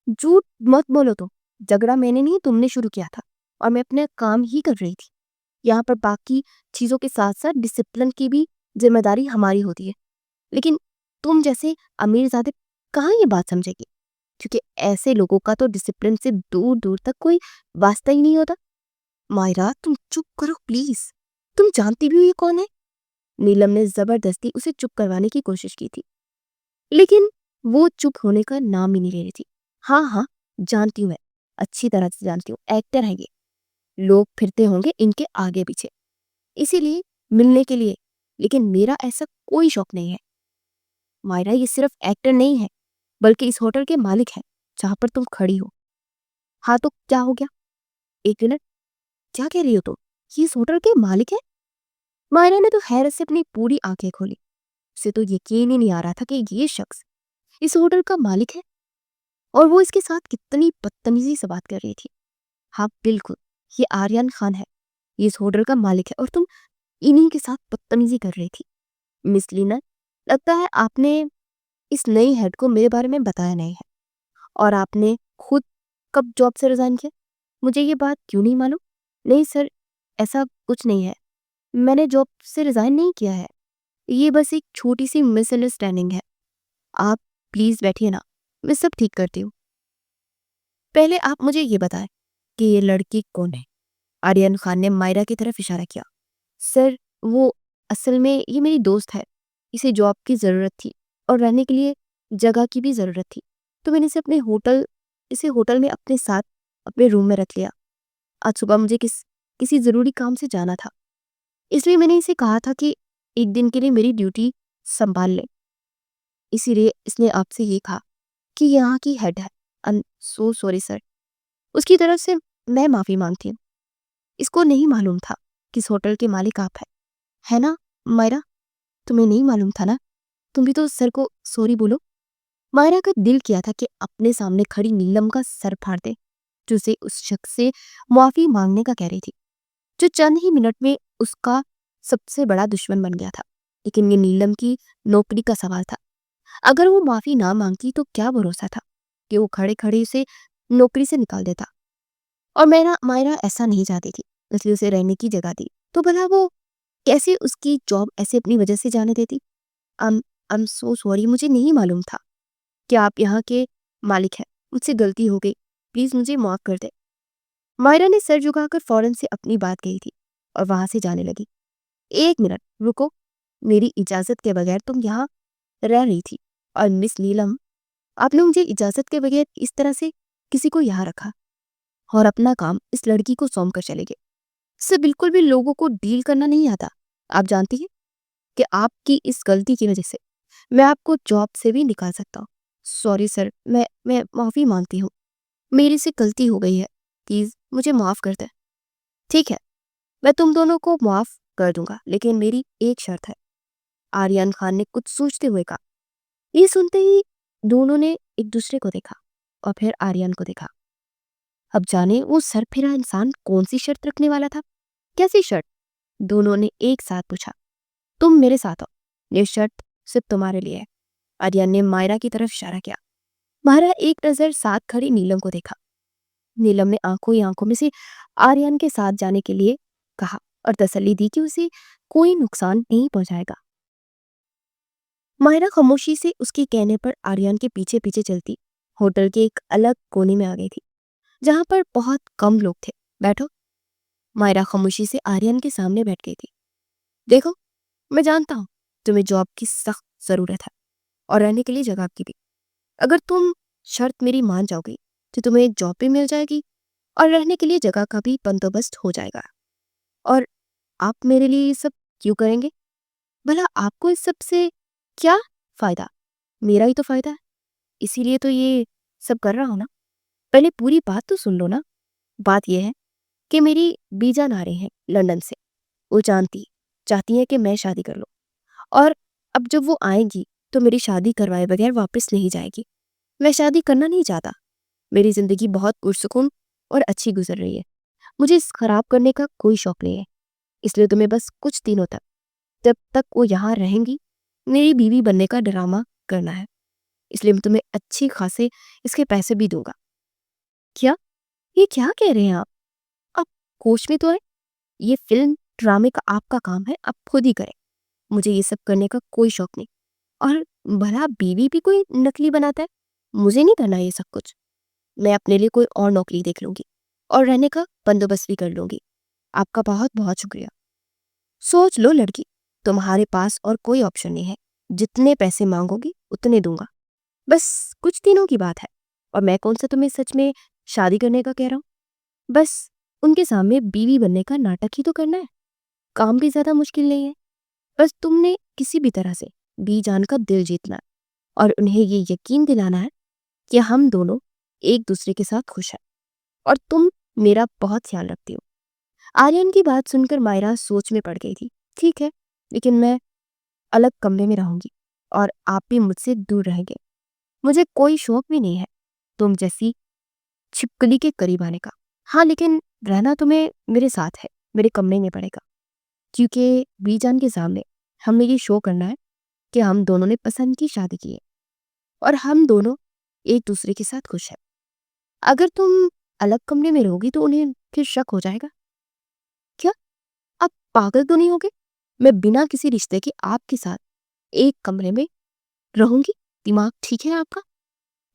झूठ मत बोलो, तो झगड़ा मैंने नहीं तुमने शुरू किया था, और मैं अपने काम ही कर रही थी। यहाँ पर बाकी चीजों के साथ साथ डिसिप्लिन की भी जिम्मेदारी हमारी होती है, लेकिन तुम जैसे अमीरजादे कहाँ ये बात समझेगी, क्योंकि ऐसे लोगों का तो डिसिप्लिन से दूर दूर तक कोई वास्ता ही नहीं होता। मायरा तुम चुप करो प्लीज, तुम जानती भी हो ये कौन है? नीलम ने जबरदस्ती उसे चुप करवाने की कोशिश की थी, लेकिन वो चुप होने का नाम ही नहीं ले रही थी। हाँ हाँ, जानती हूँ मैं, अच्छी तरह से जानती हूँ, एक्टर है ये। लोग फिरते होंगे इनके आगे पीछे, इसीलिए मिलने के लिए लेकिन मेरा ऐसा कोई शौक नहीं है। मायरा, ये सिर्फ एक्टर नहीं है, बल्कि इस होटल के मालिक हैं, जहाँ पर तुम खड़ी हो। हाँ तो क्या हो गया? एक मिनट, क्या कह रही हो तुम? ये इस होटल के मालिक है? मायरा ने तो हैरत से अपनी पूरी आंखें खोली। उसे तो यकीन ही नहीं आ रहा था कि ये शख्स इस होटल का मालिक है और वो इसके साथ कितनी बदतमीजी से बात कर रही थी। हाँ बिल्कुल, ये आर्यन खान है, ये इस होटल का मालिक है और तुम इन्हीं के साथ बदतमीजी कर रही थी। मिस लीना, लगता है आपने इस नई हेड को मेरे बारे में बताया नहीं है। और आपने खुद कब जॉब से रिजाइन किया? मुझे ये बात क्यों नहीं मालूम? नहीं सर, ऐसा कुछ नहीं है, मैंने जॉब से रिजाइन नहीं किया है। ये बस एक छोटी सी मिसअंडरस्टैंडिंग है। आप प्लीज बैठिए ना, मैं सब ठीक करती हूँ। पहले आप मुझे ये बताएं कि ये लड़की कौन है? आर्यन खान ने मायरा की तरफ इशारा किया। सर, वो असल में ये मेरी दोस्त है। इसे जॉब की ज़रूरत थी और रहने के लिए जगह की भी ज़रूरत थी, तो मैंने इसे होटल में अपने साथ अपने रूम में रख लिया। आज सुबह मुझे किसी ज़रूरी काम से जाना था, इसलिए मैंने इसे कहा था कि एक दिन के लिए मेरी ड्यूटी संभाल ले। इसीलिए इसने आपसे ये कहा कि यहाँ की हेड है। I am so sorry sir. उसकी तरफ से मैं माफ़ी मांगती हूँ। इसको नहीं मालूम था कि इस होटल के मालिक आप है ना मायरा? तुम्हें नहीं मालूम था ना? तुम भी तो सर को सॉरी बोलो। मायरा का दिल किया था कि अपने सामने खड़ी नीलम का सर फाड़ दे, जो उसे उस शख्स से माफी मांगने का कह रही थी, जो चंद ही मिनट में उसका सबसे बड़ा दुश्मन बन गया था। लेकिन ये नीलम की नौकरी का सवाल था। अगर वो माफी ना मांगती तो क्या भरोसा था कि वो खड़े खड़े उसे नौकरी से निकाल देता। और मेरा मायरा ऐसा नहीं चाहती थी, इसलिए उसे रहने की जगह दी। तो भला वो कैसे उसकी जॉब ऐसे अपनी वजह से जाने देती? आई एम सो सॉरी, मुझे नहीं मालूम था कि आप यहाँ के मालिक हैं। मुझसे गलती हो गई, प्लीज मुझे माफ कर दे। मायरा ने सर झुकाकर फौरन से अपनी बात कही थी और वहां से जाने लगी। एक मिनट रुको, मेरी इजाजत के बगैर तुम यहाँ रह रही थी? और मिस नीलम, आपने मुझे इजाजत के बगैर इस तरह से किसी को यहाँ रखा और अपना काम इस लड़की को सौंप कर चले गए? इससे बिल्कुल भी लोगों को डील करना नहीं आता। आप जानती हैं कि आपकी इस गलती की वजह से मैं आपको जॉब से भी निकाल सकता हूँ। सॉरी सर, मैं माफ़ी मांगती हूँ, मेरी से गलती हो गई है, प्लीज़ मुझे माफ़ कर दें। ठीक है, मैं तुम दोनों को माफ़ कर दूंगा, लेकिन मेरी एक शर्त है। आर्यन खान ने कुछ सोचते हुए कहा। ये सुनते ही दोनों ने एक दूसरे को देखा और फिर आर्यन को देखा। अब जाने वो सरफिरा इंसान कौन सी शर्त रखने वाला था। कैसी शर्त? दोनों ने एक साथ पूछा। तुम मेरे साथ आओ, ये शर्त सिर्फ तुम्हारे लिए है। आर्यन ने मायरा की तरफ इशारा किया। मायरा एक नजर साथ खड़ी नीलम को देखा। नीलम ने आंखों ही आंखों में से आर्यन के साथ जाने के लिए कहा और तसल्ली दी कि उसे कोई नुकसान नहीं पहुंचाएगा। मायरा खामोशी से उसके कहने पर आर्यन के पीछे पीछे चलती होटल के एक अलग कोने में आ गई थी, जहां पर बहुत कम लोग थे। बैठो। मायरा खामोशी से आर्यन के सामने बैठ गई थी। देखो, मैं जानता हूं तुम्हें जॉब की सख्त जरूरत है और रहने के लिए जगह की भी। अगर तुम शर्त मेरी मान जाओगी तो तुम्हें एक जॉब भी मिल जाएगी और रहने के लिए जगह का भी बंदोबस्त हो जाएगा। और आप मेरे लिए ये सब क्यों करेंगे? भला आपको इस सब से क्या फायदा? मेरा ही तो फायदा है, इसीलिए तो ये सब कर रहा हूं ना। पहले पूरी बात तो सुन लो ना। बात यह है कि मेरी बीजान आ रही हैं लंदन से। वो चाहती है कि मैं शादी कर लूं, और अब जब वो आएंगी तो मेरी शादी करवाए बगैर वापस नहीं जाएगी। मैं शादी करना नहीं चाहता। मेरी जिंदगी बहुत पुरसुकून और अच्छी गुजर रही है। मुझे इस खराब करने का कोई शौक नहीं है। इसलिए तुम्हें बस कुछ दिनों तक, जब तक वो यहाँ रहेंगी, मेरी बीवी बनने का ड्रामा करना है। इसलिए मैं तुम्हें अच्छी खासे इसके पैसे भी दूंगा। क्या? ये क्या कह रहे हैं आप होश में तो है? ये फिल्म ड्रामे का आपका काम है, आप खुद ही करें। मुझे ये सब करने का कोई शौक नहीं। और भला बीवी भी कोई नकली बनाता है? मुझे नहीं करना ये सब कुछ। मैं अपने लिए कोई और नौकरी देख लूंगी और रहने का बंदोबस्त भी कर लूंगी। आपका बहुत बहुत शुक्रिया। सोच लो लड़की, तुम्हारे पास और कोई ऑप्शन नहीं है। जितने पैसे मांगोगी उतने दूंगा। बस कुछ दिनों की बात है, और मैं कौन सा तुम्हें सच में शादी करने का कह रहा हूँ। बस उनके सामने बीवी बनने का नाटक ही तो करना है। काम भी ज्यादा मुश्किल नहीं है। बस तुमने किसी भी तरह से बीजान का दिल जीतना है और उन्हें ये यकीन दिलाना है कि हम दोनों एक दूसरे के साथ खुश हैं और तुम मेरा बहुत ख्याल रखती हो। आर्यन की बात सुनकर मायरा सोच में पड़ गई थी। ठीक है, लेकिन मैं अलग कमरे में रहूंगी और आप भी मुझसे दूर रहेंगे। मुझे कोई शौक भी नहीं है तुम जैसी छिपकली के करीब आने का। हाँ, लेकिन रहना तुम्हें मेरे साथ है, मेरे कमरे में पड़ेगा, क्योंकि बीजान के सामने हमें ये शो करना है कि हम दोनों ने पसंद की शादी की है और हम दोनों एक दूसरे के साथ खुश हैं। अगर तुम अलग कमरे में रहोगी तो उन्हें फिर शक हो जाएगा। क्या आप पागल तो नहीं होगे? मैं बिना किसी रिश्ते के आपके साथ एक कमरे में रहूंगी? दिमाग ठीक है आपका?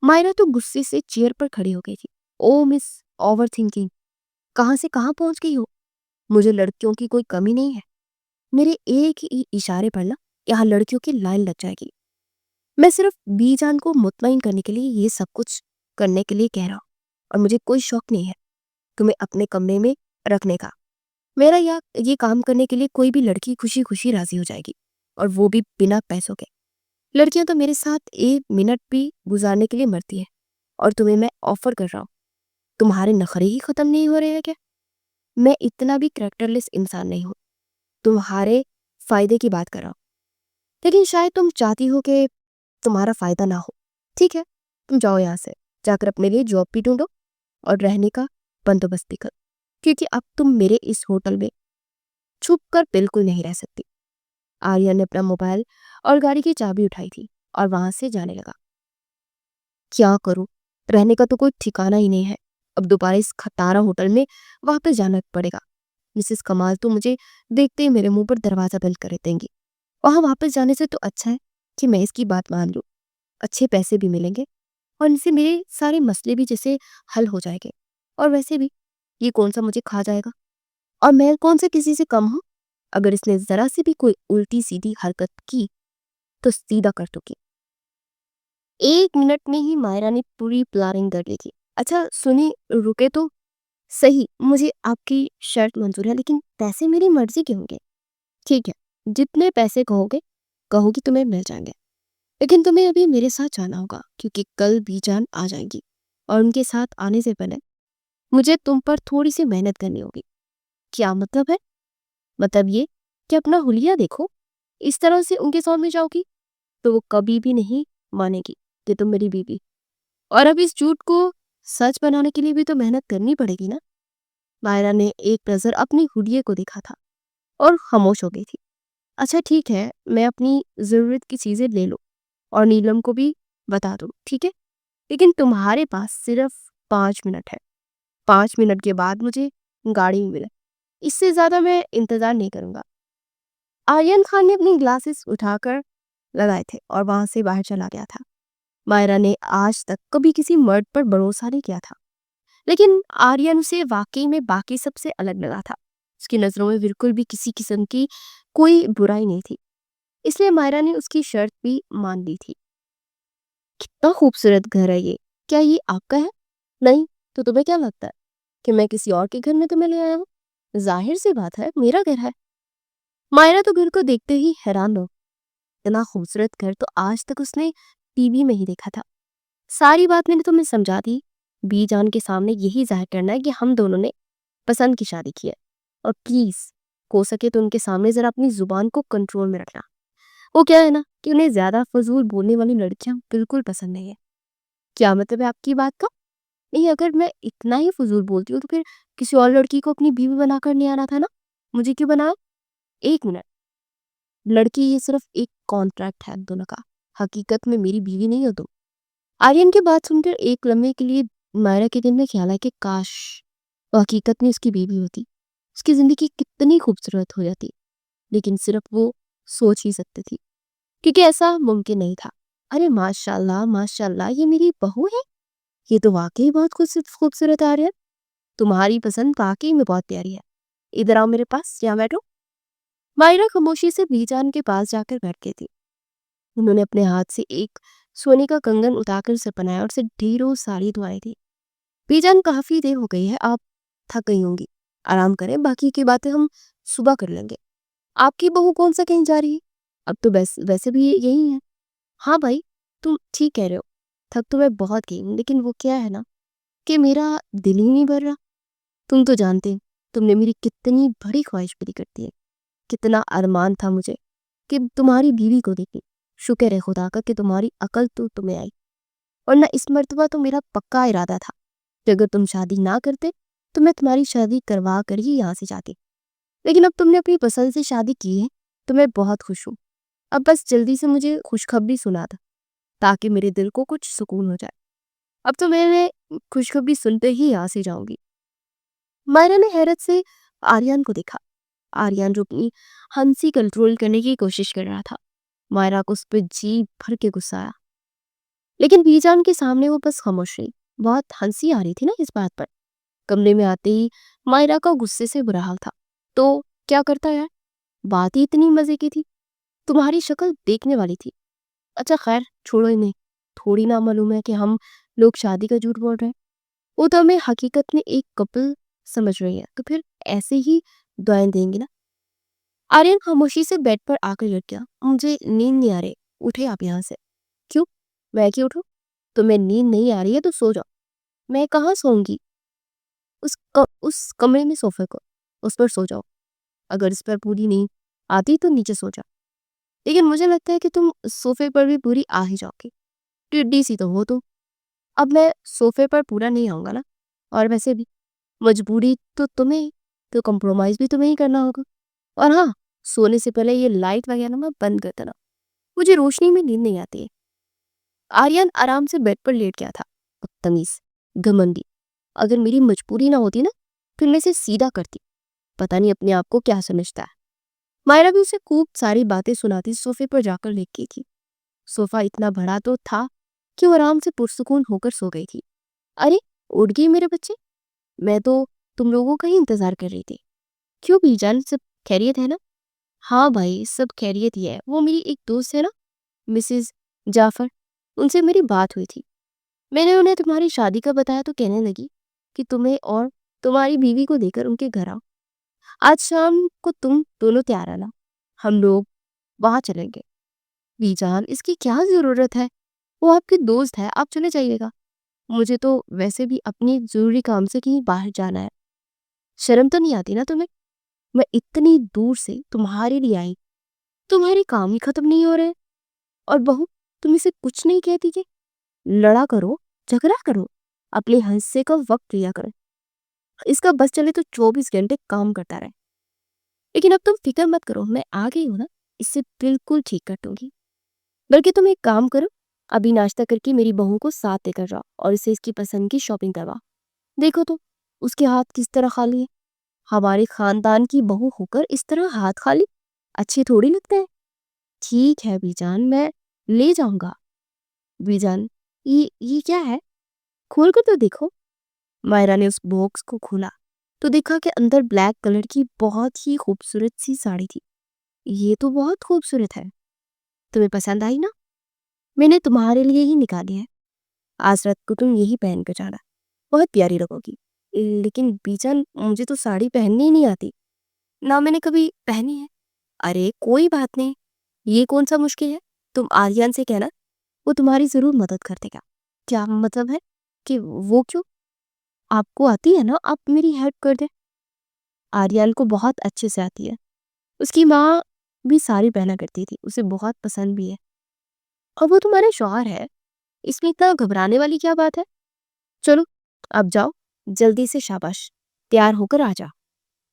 मायरा तो गुस्से से चेयर पर खड़ी हो गई थी। ओ मिस ओवर थिंकिंग, कहाँ से कहाँ पहुंच गई हो? मुझे लड़कियों की कोई कमी नहीं है। मेरे एक ही इशारे पर ना यहाँ लड़कियों की लाइन लग जाएगी। मैं सिर्फ बीजान को मुतमईन करने के लिए ये सब कुछ करने के लिए कह रहा हूँ और मुझे कोई शौक नहीं है तुम्हें अपने कमरे में रखने का। मेरा ये काम करने के लिए कोई भी लड़की खुशी खुशी राजी हो जाएगी, और वो भी बिना पैसों के। लड़कियां तो मेरे साथ एक मिनट भी गुजारने के लिए मरती है और तुम्हें मैं ऑफर कर रहा हूँ। तुम्हारे नखरे ही खत्म नहीं हो रहे हैं क्या? मैं इतना भी कैरेक्टरलेस इंसान नहीं हूँ। तुम्हारे फायदे की बात कर रहा हूँ, लेकिन शायद तुम चाहती हो कि तुम्हारा फायदा ना हो। ठीक है, तुम जाओ यहाँ से, जाकर अपने लिए जॉब भी ढूंढो और रहने का बंदोबस्त भी करो, क्योंकि अब तुम मेरे इस होटल में छुप कर बिल्कुल नहीं रह सकती। आर्या ने अपना मोबाइल और गाड़ी की चाबी उठाई थी और वहां से जाने लगा। क्या करूं, रहने का तो कोई ठिकाना ही नहीं है। अब दोबारा इस खटारा होटल में वापस जाना पड़ेगा। मिसेस कमाल तो मुझे देखते ही मेरे मुंह पर दरवाजा बंद कर देंगी। वहां वापस जाने से तो अच्छा है कि मैं इसकी बात मान लूं। अच्छे पैसे भी मिलेंगे और इनसे मेरे सारे मसले भी जैसे हल हो जाएंगे। और वैसे भी ये कौन सा मुझे खा जाएगा, और मैं कौन से किसी से कम हूं? अगर इसने जरा सी भी कोई उल्टी सीधी हरकत की तो सीधा कर दूंगी। 1 मिनट में ही मायरा ने पूरी प्लानिंग कर ली थी। अच्छा सुनिए, रुके तो सही, मुझे आपकी शर्त मंजूर है, लेकिन पैसे मेरी मर्जी के होंगे। ठीक है, जितने पैसे कहोगे कहोगी तुम्हें मिल जाएंगे, लेकिन तुम्हें अभी मेरे साथ जाना होगा, क्योंकि कल बीजान आ जाएगी और उनके साथ आने से पहले मुझे तुम पर थोड़ी सी मेहनत करनी होगी। क्या मतलब है? मतलब ये कि अपना हुलिया देखो। इस तरह से उनके सामने जाओगी तो वो कभी भी नहीं मानेगी कि तुम मेरी बीवी। और अब इस झूठ को सच बनाने के लिए भी तो मेहनत करनी पड़ेगी ना। मायरा ने एक नजर अपनी हुलिये को देखा था और खामोश हो गई थी। अच्छा ठीक है, मैं अपनी जरूरत की चीजें ले लो और नीलम को भी बता दो, ठीक है? लेकिन तुम्हारे पास सिर्फ 5 मिनट है। 5 मिनट के बाद मुझे गाड़ी में मिले। इससे ज्यादा मैं इंतजार नहीं करूंगा। आर्यन खान ने अपनी ग्लासेस उठाकर लगाए थे और वहां से बाहर चला गया था। मायरा ने आज तक कभी किसी मर्द पर भरोसा नहीं किया था, लेकिन आर्यन उसे वाकई में बाकी सबसे अलग लगा था। उसकी नजरों में बिल्कुल भी किसी किस्म की कोई बुराई नहीं थी, इसलिए मायरा ने उसकी शर्त भी मान ली थी। कितना खूबसूरत घर है ये, क्या ये आपका है? नहीं तो तुम्हें क्या लगता है कि मैं किसी और के घर में तुम्हें ले आया हूँ? जाहिर सी बात है, मेरा घर है। मायरा तो घर को देखते ही हैरान हो। इतना खूबसूरत घर तो आज तक उसने टीवी में ही देखा था। सारी बात मैंने तुम्हें समझा दी। बीजान के सामने यही जाहिर करना है कि हम दोनों ने पसंद की शादी की है। और प्लीज हो सके तो उनके सामने जरा अपनी जुबान को कंट्रोल में रखना। वो क्या है ना कि उन्हें ज्यादा फजूल बोलने वाली लड़कियां बिल्कुल पसंद नहीं है। क्या मतलब है आपकी बात का? नहीं, अगर मैं इतना ही फजूल बोलती हूँ तो फिर किसी और लड़की को अपनी बीवी बनाकर नहीं आना था ना? मुझे क्यों बनाया? 1 मिनट, लड़की ये सिर्फ एक कॉन्ट्रैक्ट है दोनों का। हकीकत में मेरी बीवी नहीं हो तुम। आर्यन की बात सुनकर एक लम्हे के लिए मायरा के दिल में ख्याल आया कि काश वो हकीकत में उसकी बीवी होती। उसकी जिंदगी कितनी खूबसूरत हो जाती। लेकिन सिर्फ वो सोच ही सकती थी, क्योंकि ऐसा मुमकिन नहीं था। अरे माशाल्लाह माशाल्लाह, ये मेरी बहू है। ये तो वाकई बहुत खूबसूरत आ रही है। तुम्हारी पसंद वाकई में बहुत प्यारी है। इधर आओ मेरे पास, यहाँ बैठो। मायरा खामोशी से बीजान के पास जाकर बैठ गई थी। उन्होंने अपने हाथ से एक सोने का कंगन उतारकर उसे पहनाया और उसे ढेरों सारी दुआएं दी। बीजान, काफी देर हो गई है, आप थक गई होंगी, आराम करें, बाकी की बातें हम सुबह कर लेंगे। आपकी बहू कौन सा कहीं जा रही है? अब तो वैसे भी यही है। हाँ भाई, तुम ठीक कह रहे हो, थक तो मैं बहुत गई हूँ, लेकिन वो क्या है ना कि मेरा दिल ही नहीं भर रहा। तुम तो जानते हो, तुमने मेरी कितनी बड़ी ख्वाहिश पूरी कर दी है। कितना अरमान था मुझे कि तुम्हारी बीवी को देखी। शुक्र है खुदा का कि तुम्हारी अकल तो तुम्हें आई, वरना इस मर्तबा तो मेरा पक्का इरादा था कि अगर तुम शादी ना करते तो मैं तुम्हारी शादी करवा कर ही यहाँ से जाती। लेकिन अब तुमने अपनी पसंद से शादी की है तो मैं बहुत खुश हूँ। अब बस जल्दी से मुझे खुशखबरी सुना दो ताकि मेरे दिल को कुछ सुकून हो जाए। अब तो मैंने खुशखबरी सुनते ही यहाँ से जाऊंगी। मायरा ने हैरत से आर्यन को देखा। आर्यन जो अपनी हंसी कंट्रोल करने की कोशिश कर रहा था। मायरा को उस पर जी भर के गुस्सा आया, लेकिन बीजान के सामने वो बस खामोश रही। बहुत हंसी आ रही थी ना इस बात पर। कमरे में आते ही मायरा का गुस्से से बुरा हाल था। तो क्या करता यार, बात ही इतनी मजे की थी, तुम्हारी शक्ल देखने वाली थी। अच्छा खैर छोड़ो इन्हें, थोड़ी ना मालूम है कि हम लोग शादी का झूठ बोल रहे हैं। वो तो हमें हकीकत में एक कपल समझ रही है, तो फिर ऐसे ही दुआएं देंगे ना। आर्यन खामोशी से बेड पर आकर लेट गया। मुझे नींद नहीं आ रही, उठे आप यहाँ से। क्यों, मैं क्यों उठूं? तुम्हें नींद नहीं आ रही है तो सो जाओ। मैं कहाँ सोऊंगी? उस कमरे में सोफे को, उस पर सो जाओ। अगर इस पर पूरी नींद आती तो नीचे सो जाओ, लेकिन मुझे लगता है कि तुम सोफे पर भी पूरी आ ही जाओगी। टिड्डी सी तो हो तुम। अब मैं सोफे पर पूरा नहीं आऊंगा ना, और वैसे भी मजबूरी तो तुम्हें ही, तो कंप्रोमाइज भी तुम्हें ही करना होगा। और हाँ, सोने से पहले ये लाइट वगैरह ना बंद कर देना, मुझे रोशनी में नींद नहीं आती है। आर्यन आराम से बेड पर लेट गया था। बदतमीज, घमंडी, अगर मेरी मजबूरी ना होती ना फिर मैं इसे सीधा करती। पता नहीं अपने आप को क्या समझता है। मायरा भी उसे खूब सारी बातें सुनाती सोफे पर जाकर लेट गई थी। सोफा इतना बड़ा तो था कि वो आराम से पुरसुकून होकर सो गई थी। अरे, उठ गई मेरे बच्चे, मैं तो तुम लोगों का ही इंतजार कर रही थी। क्यों बीजान, सब खैरियत है ना? हाँ भाई, सब खैरियत ही है। वो मेरी एक दोस्त है ना, मिसेस जाफर, उनसे मेरी बात हुई थी। मैंने उन्हें तुम्हारी शादी का बताया तो कहने लगी कि तुम्हें और तुम्हारी बीवी को देकर उनके घर आओ। आज शाम को तुम दोनों तैयार आना, हम लोग वहां चलेंगे। बीजान, इसकी क्या जरूरत है? वो आपकी दोस्त है, आप चले जाइएगा। मुझे तो वैसे भी अपनी जरूरी काम से कहीं बाहर जाना है। शर्म तो नहीं आती ना तुम्हें? मैं इतनी दूर से तुम्हारे लिए आई, तुम्हारे काम ही खत्म नहीं हो रहे। और बहू, तुम इसे कुछ नहीं कहती कि लड़ा करो, झगड़ा करो, अपने हिस्से का वक्त लिया करो। इसका बस चले तो 24 घंटे काम करता रहे। लेकिन अब तुम फिक्र मत करो, मैं आ गई हूं ना, इससे बिल्कुल ठीक कर दूंगी। बल्कि तुम एक काम करो, अभी नाश्ता करके मेरी बहू को साथ लेकर जाओ और इसे इसकी पसंद की शॉपिंग करवा। देखो तो, उसके हाथ किस तरह खाली है। हमारे खानदान की बहू होकर इस तरह हाथ खाली अच्छे थोड़ी लगते हैं। ठीक है बीजान, मैं ले जाऊंगा। बीजान, ये क्या है? खोल कर तो देखो। मायरा ने उस बॉक्स को खोला तो देखा कि अंदर ब्लैक कलर की बहुत ही खूबसूरत सी साड़ी थी। ये तो बहुत खूबसूरत है, तुम्हें पसंद आई ना? मैंने तुम्हारे लिए ही निकाली है। आज रात को तुम यही पहन कर जाना, बहुत प्यारी लगोगी। लेकिन बीजान, मुझे तो साड़ी पहननी ही नहीं आती, ना मैंने कभी पहनी है। अरे कोई बात नहीं, ये कौन सा मुश्किल है, तुम आर्यन से कहना, वो तुम्हारी जरूर मदद कर देगा। क्या मतलब है कि वो क्यों? आपको आती है ना, आप मेरी हेल्प कर दे। आर्यन को बहुत अच्छे से आती है, उसकी माँ भी साड़ी पहना करती थी, उसे बहुत पसंद भी है। और वो तुम्हारे शौहर है, इसमें इतना घबराने वाली क्या बात है? चलो अब जाओ, जल्दी से शाबाश, तैयार होकर आ जा।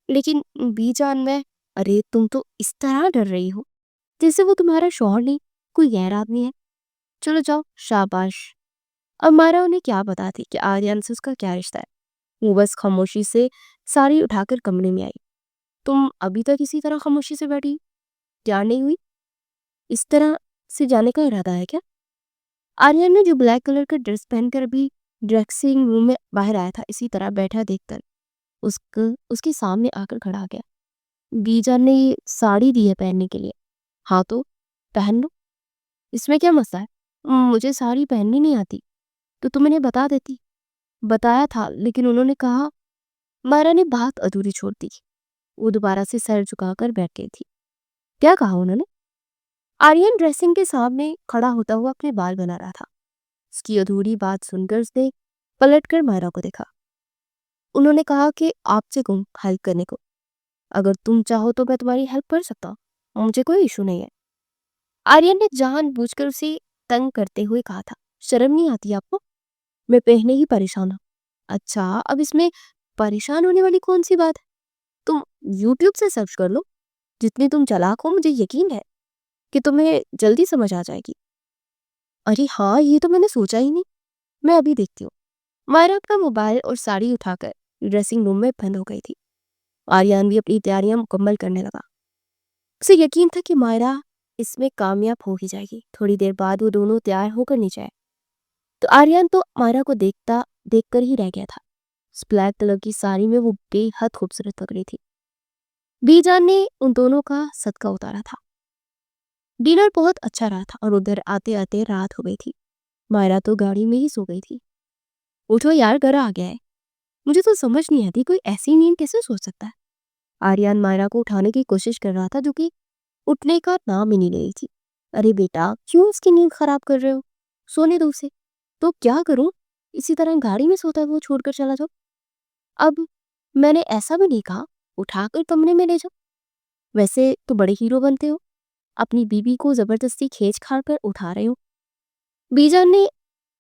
लेकिन बीजान, मैं, अरे तुम तो इस तरह डर रही हो जैसे वो तुम्हारा शौहर नहीं, कोई गैर आदमी है। चलो जाओ, शाबाश। अब मारा उन्हें क्या बताती कि आर्यन से उसका क्या रिश्ता है। वो बस खामोशी से साड़ी उठाकर कमरे में आई। तुम अभी तक इसी तरह खामोशी से बैठी, तैयार नहीं हुई? इस तरह से जाने का इरादा है क्या? आर्यन ने जो ब्लैक कलर का ड्रेस पहनकर अभी ड्रेसिंग रूम में बाहर आया था, इसी तरह बैठा देखकर उसको उसके सामने आकर खड़ा हो गया। बीजान ने ये साड़ी दी है पहनने के लिए, हाँ तो पहन लो, इसमें क्या मसला है? मुझे साड़ी पहननी नहीं आती तो तुम इन्हें बता देती। बताया था लेकिन उन्होंने कहा। मायरा ने बात अधूरी छोड़ दी। वो दोबारा से सर झुकाकर बैठ गई थी। क्या कहा उन्होंने? आर्यन ड्रेसिंग के सामने खड़ा होता हुआ अपने बाल बना रहा था। उसकी अधूरी बात सुनकर उसने पलटकर मायरा को देखा। उन्होंने कहा कि आपसे कहूँ हेल्प करने को। अगर तुम चाहो तो मैं तुम्हारी हेल्प कर सकता हूँ, मुझे कोई इशू नहीं है। आर्यन ने जानबूझकर उसे तंग करते हुए कहा था। शर्म नहीं आती आपको? मैं पहले ही परेशान हूँ। अच्छा, अब इसमें परेशान होने वाली कौन सी बात है? तुम यूट्यूब से सर्च कर लो। जितनी तुम चालाक हो मुझे यकीन है कि तुम्हें जल्दी समझ आ जाएगी। अरे हाँ, ये तो मैंने सोचा ही नहीं। मैं अभी देखती हूँ। मायरा अपना मोबाइल और साड़ी उठाकर ड्रेसिंग रूम में बंद हो गई थी। आर्यन भी अपनी तैयारियां मुकम्मल करने लगा। उसे यकीन था कि मायरा इसमें कामयाब हो ही जाएगी। थोड़ी देर बाद वो दोनों तैयार होकर नीचे आए तो आर्यन तो मायरा को देखकर ही रह गया था। उस ब्लैक कलर की साड़ी में वो बेहद खूबसूरत लग रही थी। बीजान ने उन दोनों का सदका उतारा था। डिनर बहुत अच्छा रहा था और उधर आते आते रात हो गई थी। मायरा तो गाड़ी में ही सो गई थी। उठो यार, घर आ गया है। मुझे तो समझ नहीं आती कोई ऐसी नींद कैसे सो सकता है। आर्यन मायरा को उठाने की कोशिश कर रहा था जो कि उठने का नाम ही नहीं ले रही थी। अरे बेटा, क्यों उसकी नींद खराब कर रहे हो? सोने दो उसे। तो क्या करूं? इसी तरह गाड़ी में सोता है वो छोड़कर चला जाओ। अब मैंने ऐसा भी नहीं कहा उठाकर कमरे में ले जाओ। वैसे तो बड़े हीरो बनते हो, अपनी बीबी को जबरदस्ती खींच खाड़ कर उठा रहे हो। बीजान ने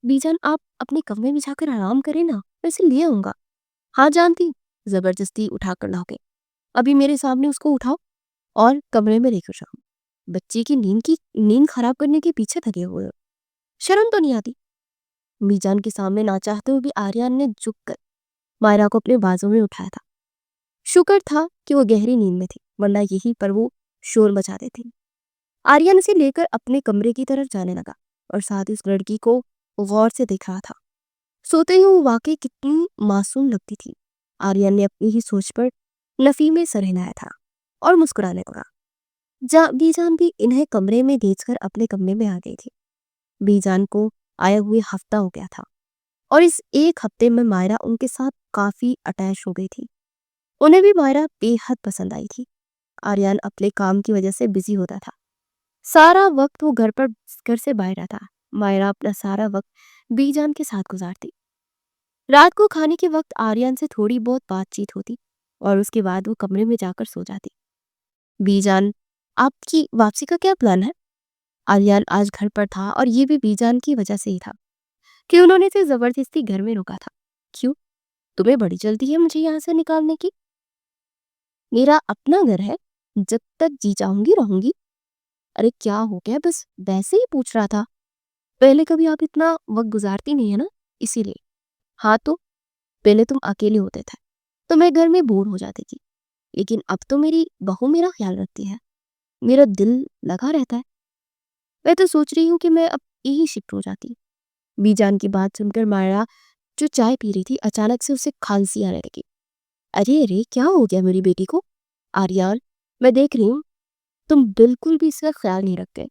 बीजान आप अपने कमरे में जाकर आराम करें ना, मैं इसे ले आऊंगा। हाँ जानती हूँ, जबरदस्ती उठा कर लाओगे। अभी मेरे सामने उसको उठाओ और कमरे में लेकर जाओ। बच्चे की नींद खराब करने के पीछे थके हुए हो। शर्म तो नहीं आती? बीजान के सामने ना चाहते हुए भी आर्यन ने झुककर मायरा को अपने बाजू में उठाया था। शुक्र था कि वो गहरी नींद में थी, वरना यही पर वो शोर मचा देती। आर्यन उसे लेकर अपने कमरे की तरफ जाने लगा और साथ ही उस लड़की को गौर से देख रहा था। सोते ही वो वाकई कितनी मासूम लगती थी। आर्यन ने अपनी ही सोच पर नफी में सर हिलाया था और मुस्कुराने लगा। बीजान भी इन्हें कमरे में भेजकर अपने कमरे में आ गई थी। बीजान को आए हुए हफ्ता हो गया था और इस एक हफ्ते में मायरा उनके साथ काफी अटैच हो गई थी। उन्हें भी मायरा बेहद पसंद आई थी। आर्यन अपने काम की वजह से बिजी होता था। सारा वक्त वो घर से बाहर रहता। मायरा अपना सारा वक्त बीजान के साथ गुजारती। रात को खाने के वक्त आर्यन से थोड़ी बहुत बातचीत होती और उसके बाद वो कमरे में जाकर सो जाती। बीजान, आपकी वापसी का क्या प्लान है? आर्यन आज घर पर था और ये भी बीजान की वजह से ही था कि उन्होंने इसे जबरदस्ती घर में रोका था। क्यों? तुम्हें बड़ी जल्दी है मुझे यहाँ से निकालने की? मेरा अपना घर है, जब तक जी चाहूंगी रहूंगी। अरे क्या हो गया, बस वैसे ही पूछ रहा था। पहले कभी आप इतना वक्त गुजारती नहीं है ना, इसीलिए। हाँ तो पहले तुम अकेले होते थे तो मैं घर में बोर हो जाती थी, लेकिन अब तो मेरी बहू मेरा ख्याल रखती है, मेरा दिल लगा रहता है। मैं तो सोच रही हूँ कि मैं अब यही शिफ्ट हो जाती। बीजान की बात सुनकर मायरा जो चाय पी रही थी अचानक से उसे खांसी आने लगी। अरे अरे, क्या हो गया मेरी बेटी को? आर्यन, मैं देख रही हूँ तुम बिल्कुल भी इसका ख्याल नहीं रखते।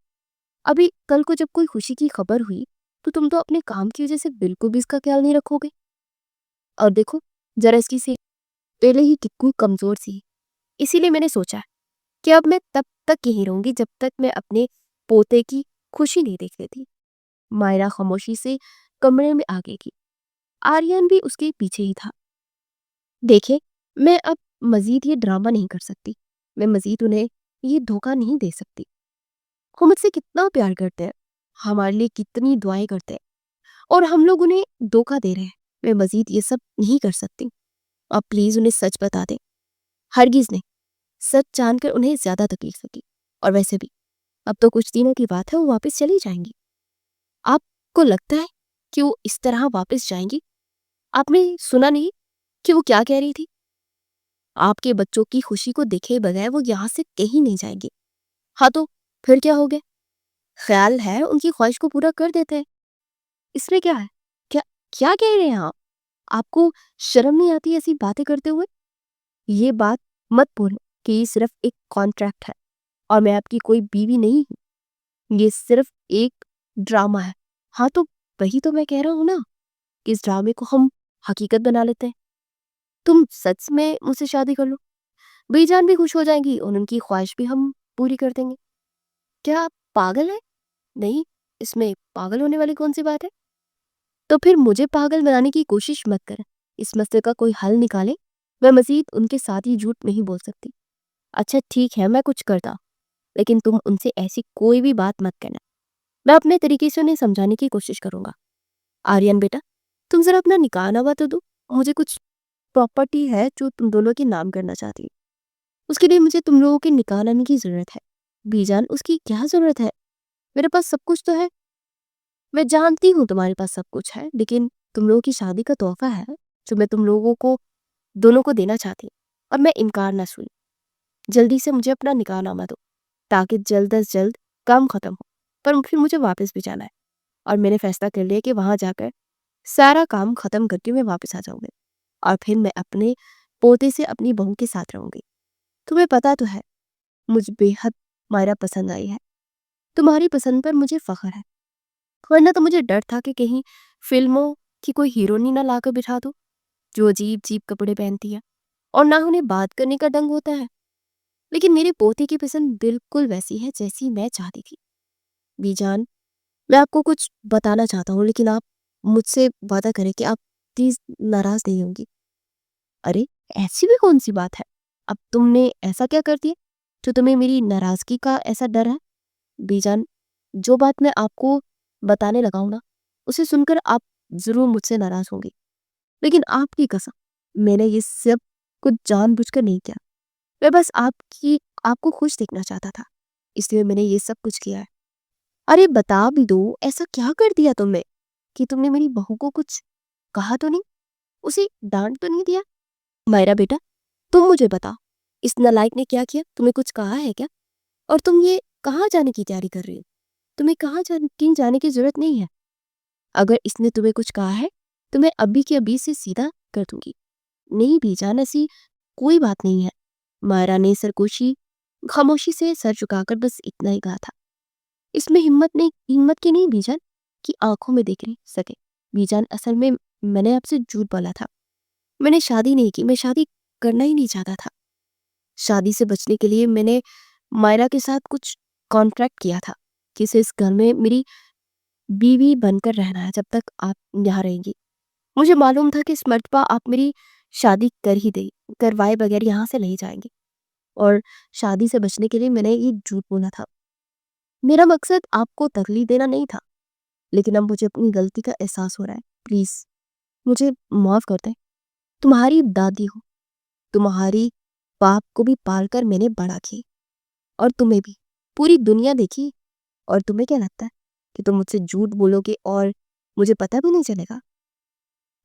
अभी कल को जब कोई खुशी की खबर हुई तो तुम तो अपने काम की वजह से बिल्कुल भी इसका ख्याल नहीं रखोगे। और देखो, जरा इसकी से पहले ही कितनी कमजोर सी। इसीलिए मैंने सोचा कि अब मैं तब तक यहीं रहूंगी जब तक मैं अपने पोते की खुशी नहीं देख लेती। मायरा खामोशी से कमरे में आ गई। आर्यन भी उसके पीछे ही था। देखे, मैं अब मजीद ये ड्रामा नहीं कर सकती। मैं मजीद उन्हें ये धोखा नहीं दे सकती। वो मुझसे कितना प्यार करते हैं, हमारे लिए कितनी दुआएं करते हैं, और हम लोग उन्हें धोखा दे रहे हैं। मैं मजीद ये सब नहीं कर सकती। आप प्लीज उन्हें सच बता दें। हरगिज नहीं, सच जानकर उन्हें ज्यादा तकलीफ होगी। और वैसे भी अब तो कुछ दिनों की बात है, वो वापस चली जाएंगी। आपको लगता है कि वो इस तरह वापस जाएंगी? आपने सुना नहीं कि वो क्या कह रही थी? आपके बच्चों की खुशी को देखे बगैर वो यहाँ से कहीं नहीं जाएंगे। हाँ तो फिर क्या हो गया? ख्याल है उनकी ख्वाहिश को पूरा कर देते हैं। इसमें क्या है? क्या क्या कह रहे हैं आप? आपको शर्म नहीं आती ऐसी बातें करते हुए? ये बात मत भूलो कि ये सिर्फ एक कॉन्ट्रैक्ट है और मैं आपकी कोई बीवी नहीं हूँ। ये सिर्फ एक ड्रामा है। हाँ तो वही तो मैं कह रहा हूँ ना कि इस ड्रामे को हम हकीकत बना लेते हैं। तुम सच में मुझसे शादी कर लो, बीजान भी खुश हो जाएंगी और उनकी ख्वाहिश भी हम पूरी कर देंगे। क्या आप पागल हैं? नहीं, इसमें पागल होने वाली कौन सी बात है? तो फिर मुझे पागल बनाने की कोशिश मत करें। इस मसले का कोई हल निकालें। मैं मज़ीद उनके साथ ही झूठ नहीं बोल सकती। अच्छा ठीक है, मैं कुछ करता, लेकिन तुम उनसे ऐसी कोई भी बात मत करना। मैं अपने तरीके से उन्हें समझाने की कोशिश करूँगा। आर्यन बेटा, तुम ज़रा अपना निकाहनामा तो दो। मुझे कुछ प्रॉपर्टी है जो तुम दोनों के नाम करना चाहती हूँ। उसके लिए मुझे तुम लोगों के निकाहनामे की ज़रूरत है। बीजान, उसकी क्या ज़रूरत है? मेरे पास सब कुछ तो है। मैं जानती हूँ तुम्हारे पास सब कुछ है, लेकिन तुम लोगों की शादी का तोहफ़ा है जो मैं तुम लोगों को दोनों को देना चाहती हूँ, और मैं इनकार ना सुनूँ। जल्दी से मुझे अपना निकाहनामा दो, ताकि जल्द अज़ जल्द काम ख़त्म हो। पर फिर मुझे वापस भी जाना है, और मैंने फ़ैसला कर लिया कि वहाँ जाकर सारा काम ख़त्म करके मैं वापस आ जाऊँगी, और फिर मैं अपने पोते से अपनी बहू के साथ रहूँगी। तुम्हें पता तो है, मुझे बेहद मायरा पसंद आई है। तुम्हारी पसंद पर मुझे फ़ख्र है, वरना तो मुझे डर था कि कहीं फ़िल्मों की कोई हीरोइन ही ना लाकर बिठा दो, जो अजीब-अजीब कपड़े पहनती है, और ना उन्हें बात करने का ढंग होता है। लेकिन मेरे पोते की पसंद बिल्कुल वैसी है जैसी मैं चाहती थी। बीजान, मैं आपको कुछ बताना चाहता हूँ, लेकिन आप मुझसे वादा करें कि आप प्लीज़ नाराज़ नहीं होंगी। अरे! ऐसी भी कौन-सी बात है? अब तुमने ऐसा क्या कर दिया, जो तुम्हें मेरी नाराज़गी का ऐसा डर है? बीजान, जो बात मैं आपको बताने लगा हूँ ना, उसे सुनकर आप ज़रूर मुझसे नाराज़ होंगी। लेकिन आपकी कसम, मैंने ये सब कुछ जानबूझकर नहीं किया। मैं बस आपको खुश देखना चाहता था, इसलिए मैंने ये सब कुछ किया है। अरे बता भी दो, ऐसा क्या कर दिया तुमने कि तुमने मेरी बहू को कुछ कहा तो नहीं? उसे डाँट तो नहीं दिया? मायरा बेटा, तुम मुझे बताओ, इस नालायक ने क्या किया? तुम्हें कुछ कहा है क्या? और तुम ये कहाँ जाने की तैयारी कर रही हो? तुम्हें कहीं जाने की ज़रूरत नहीं है। अगर इसने तुम्हें कुछ कहा है, तो मैं अभी के अभी से सीधा कर दूँगी। नहीं बीजान, ऐसी कोई बात नहीं है। मायरा ने खामोशी से सर झुकाकर बस इतना ही कहा था। इसमें हिम्मत की नहीं बीजान, कि आँखों में देख नहीं सके। बीजान, असल में मैंने आपसे झूठ बोला था। मैंने शादी नहीं की, मैं शादी करना ही नहीं चाहता था। शादी से बचने के लिए मैंने मायरा के साथ कुछ कॉन्ट्रैक्ट किया था कि इसे इस घर में मेरी बीवी बनकर रहना है जब तक आप यहाँ रहेंगी। मुझे मालूम था कि इस मर्तबा आप मेरी शादी करवाए बगैर यहाँ से नहीं जाएंगे, और शादी से बचने के लिए मैंने ये झूठ बोला था। मेरा मकसद आपको तकलीफ देना नहीं था, लेकिन अब मुझे अपनी गलती का एहसास हो रहा है। प्लीज़ मुझे माफ़ कर दें। तुम्हारी दादी हूँ, तुम्हारी बाप को भी पालकर मैंने बड़ा किया, और तुम्हें भी। पूरी दुनिया देखी, और तुम्हें क्या लगता है कि तुम मुझसे झूठ बोलोगे और मुझे पता भी नहीं चलेगा?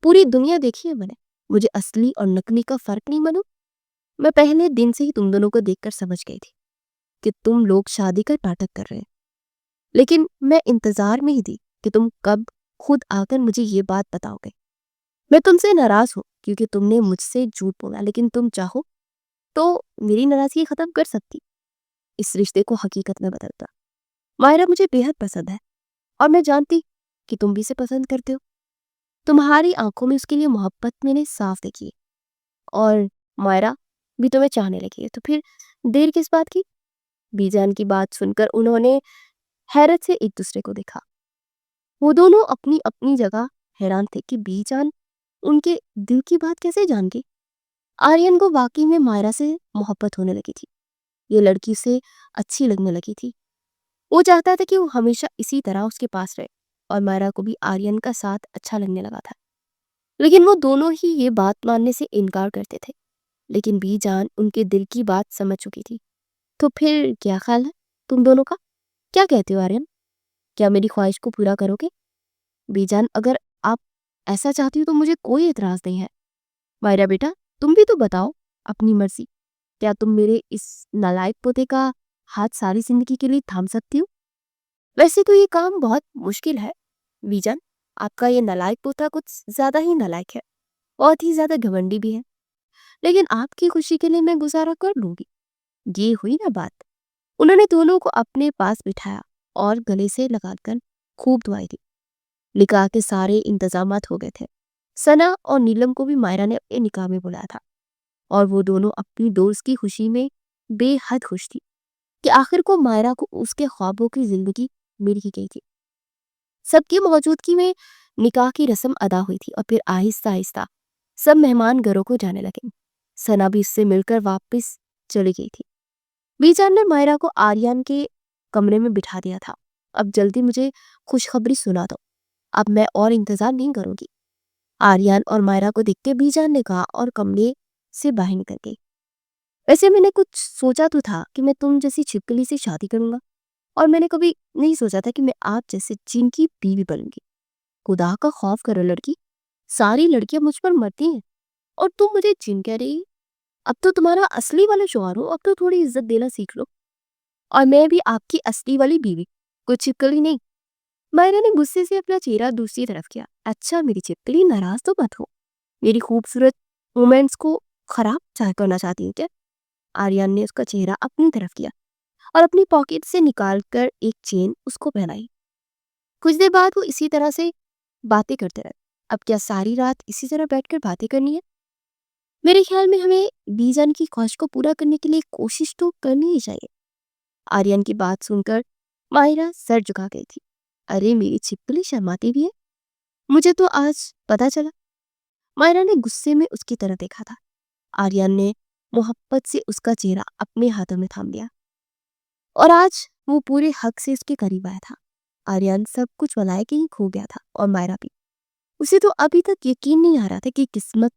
पूरी दुनिया देखी है मैंने। मुझे असली और नकली का फ़र्क नहीं मालूम? मैं पहले दिन से ही तुम दोनों को देखकर समझ गई थी कि तुम लोग शादी का नाटक कर रहे हैं। लेकिन मैं इंतज़ार में ही थी कि तुम कब खुद आकर मुझे ये बात बताओगे। मैं तुमसे नाराज़ हूँ क्योंकि तुमने मुझसे झूठ बोला, लेकिन तुम चाहो तो मेरी नाराज़गी ख़त्म कर सकती, इस रिश्ते को हकीकत में बदलता। मायरा मुझे बेहद पसंद है, और मैं जानती कि तुम भी इसे पसंद करते हो। तुम्हारी आंखों में उसके लिए मोहब्बत मैंने साफ देखी है, और मायरा भी तुम्हें चाहने लगी है। तो फिर देर किस बात की? बीजान की बात सुनकर उन्होंने हैरत से एक दूसरे को देखा। वो दोनों अपनी अपनी जगह हैरान थे कि बीजान उनके दिल की बात कैसे जान गई। आर्यन को वाकई में मायरा से मोहब्बत होने लगी थी। ये लड़की उसे अच्छी लगने लगी थी। वो चाहता था कि वो हमेशा इसी तरह उसके पास रहे, और मायरा को भी आर्यन का साथ अच्छा लगने लगा था। लेकिन वो दोनों ही ये बात मानने से इनकार करते थे। लेकिन बीजान उनके दिल की बात समझ चुकी थी। तो फिर क्या ख्याल है तुम दोनों का? क्या कहते हो आर्यन? क्या मेरी ख्वाहिश को पूरा करोगे? बीजान, अगर आप ऐसा चाहती हो तो मुझे कोई एतराज़ नहीं है। मायरा बेटा, तुम भी तो बताओ अपनी मर्ज़ी। क्या तुम मेरे इस नालायक पोते का हाथ सारी ज़िंदगी के लिए थाम सकती हो? वैसे तो ये काम बहुत मुश्किल है बीजान। आपका ये नालायक पोता कुछ ज़्यादा ही नालायक है, बहुत ही ज़्यादा घमंडी भी है। लेकिन आपकी खुशी के लिए मैं गुज़ारा कर लूँगी। ये हुई ना बात। उन्होंने दोनों को अपने पास बिठाया और गले से लगाकर खूब दुआएं दी। निकाह के सारे इंतजामात हो गए थे। सना और नीलम को भी मायरा ने अपने निकाह में बुलाया था, और वो दोनों अपनी दोस्त की खुशी में बेहद खुश थी। कि आखिर को मायरा को उसके ख्वाबों की जिंदगी मिल ही गई थी। सबकी मौजूदगी में निकाह की रस्म अदा हुई थी और फिर आहिस्ता आहिस्ता सब मेहमान घरों को जाने लगे। सना भी इससे मिलकर वापस चली गई थी। बीजान ने मायरा को आर्यन के कमरे में बिठा दिया था। अब जल्दी मुझे खुशखबरी सुना दो, अब मैं और इंतजार नहीं करूंगी। आर्यन और मायरा को देखते बीजान ने कहा और कमरे से बाहर निकल गई। वैसे मैंने कुछ सोचा तो था कि मैं तुम जैसी छिपकली से शादी करूंगा, और मैंने कभी नहीं सोचा था कि मैं आप जैसे जिन की बीवी बनूंगी। खुदा का खौफ करो लड़की, सारी लड़कियां मुझ पर मरती हैं और तुम मुझे जिन कह रही। अब तो तुम्हारा असली वाला शौहर हो, अब तो थोड़ी इज्जत देना सीख लो। और मैं भी आपकी असली वाली बीवी, कोई छिपकली नहीं। मायरा ने गुस्से से अपना चेहरा दूसरी तरफ किया। अच्छा मेरी छिपकली, नाराज तो मत हो। मेरी खूबसूरत मोमेंट्स को खराब करना चाहती है क्या? आर्यन ने उसका चेहरा अपनी तरफ किया और अपनी पॉकेट से निकालकर एक चेन उसको पहनाई। कुछ देर बाद वो इसी तरह से बातें करते रहे। अब क्या सारी रात इसी तरह बैठकर बातें करनी है? मेरे ख्याल में हमें बीजान की ख्वाहिश को पूरा करने के लिए कोशिश तो करनी ही चाहिए। आर्यन की बात सुनकर माहिरा सर झुका गई थी। अरे मेरी छिपकली शर्माती भी है, मुझे तो आज पता चला। मायरा ने गुस्से में उसकी तरफ देखा था। आर्यन ने मोहब्बत से उसका चेहरा अपने हाथों में थाम लिया और आज वो पूरे हक से उसके करीब आया था। आर्यन सब कुछ भुलाए के ही खो गया था और मायरा भी। उसे तो अभी तक यकीन नहीं आ रहा था कि किस्मत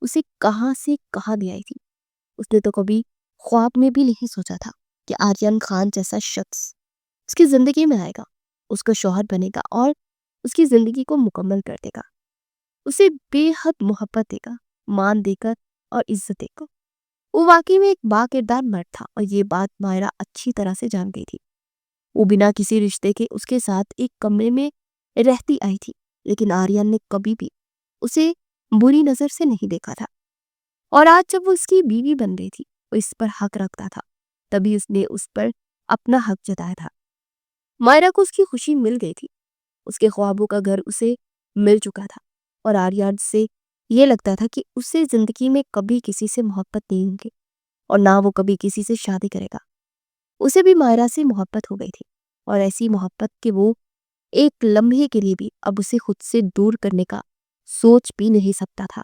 उसे कहां से कहां ले आई थी। उसने तो कभी ख्वाब में भी नहीं सोचा था कि आर्यन खान जैसा शख्स उसकी जिंदगी में आएगा, उसका शौहर बनेगा और उसकी जिंदगी को मुकम्मल कर देगा, उसे बेहद मोहब्बत देगा, मान देकर और इज्जत देकर। वो वाकई में एक बाकिरदार मर्द था और ये बात मायरा अच्छी तरह से जान गई थी। वो बिना किसी रिश्ते के उसके साथ एक कमरे में रहती आई थी, लेकिन आर्यन ने कभी भी उसे बुरी नजर से नहीं देखा था। और आज जब वो उसकी बीवी बन गई थी, वो इस पर हक रखता था, तभी उसने उस पर अपना हक जताया था। मायरा को उसकी खुशी मिल गई थी, उसके ख्वाबों का घर उसे मिल चुका था और आर्यन से ये लगता था कि उसे जिंदगी में कभी किसी से मोहब्बत नहीं होगी और ना वो कभी किसी से शादी करेगा। उसे भी मायरा से मोहब्बत हो गई थी और ऐसी मोहब्बत कि वो एक लम्हे के लिए भी अब उसे खुद से दूर करने का सोच भी नहीं सकता था।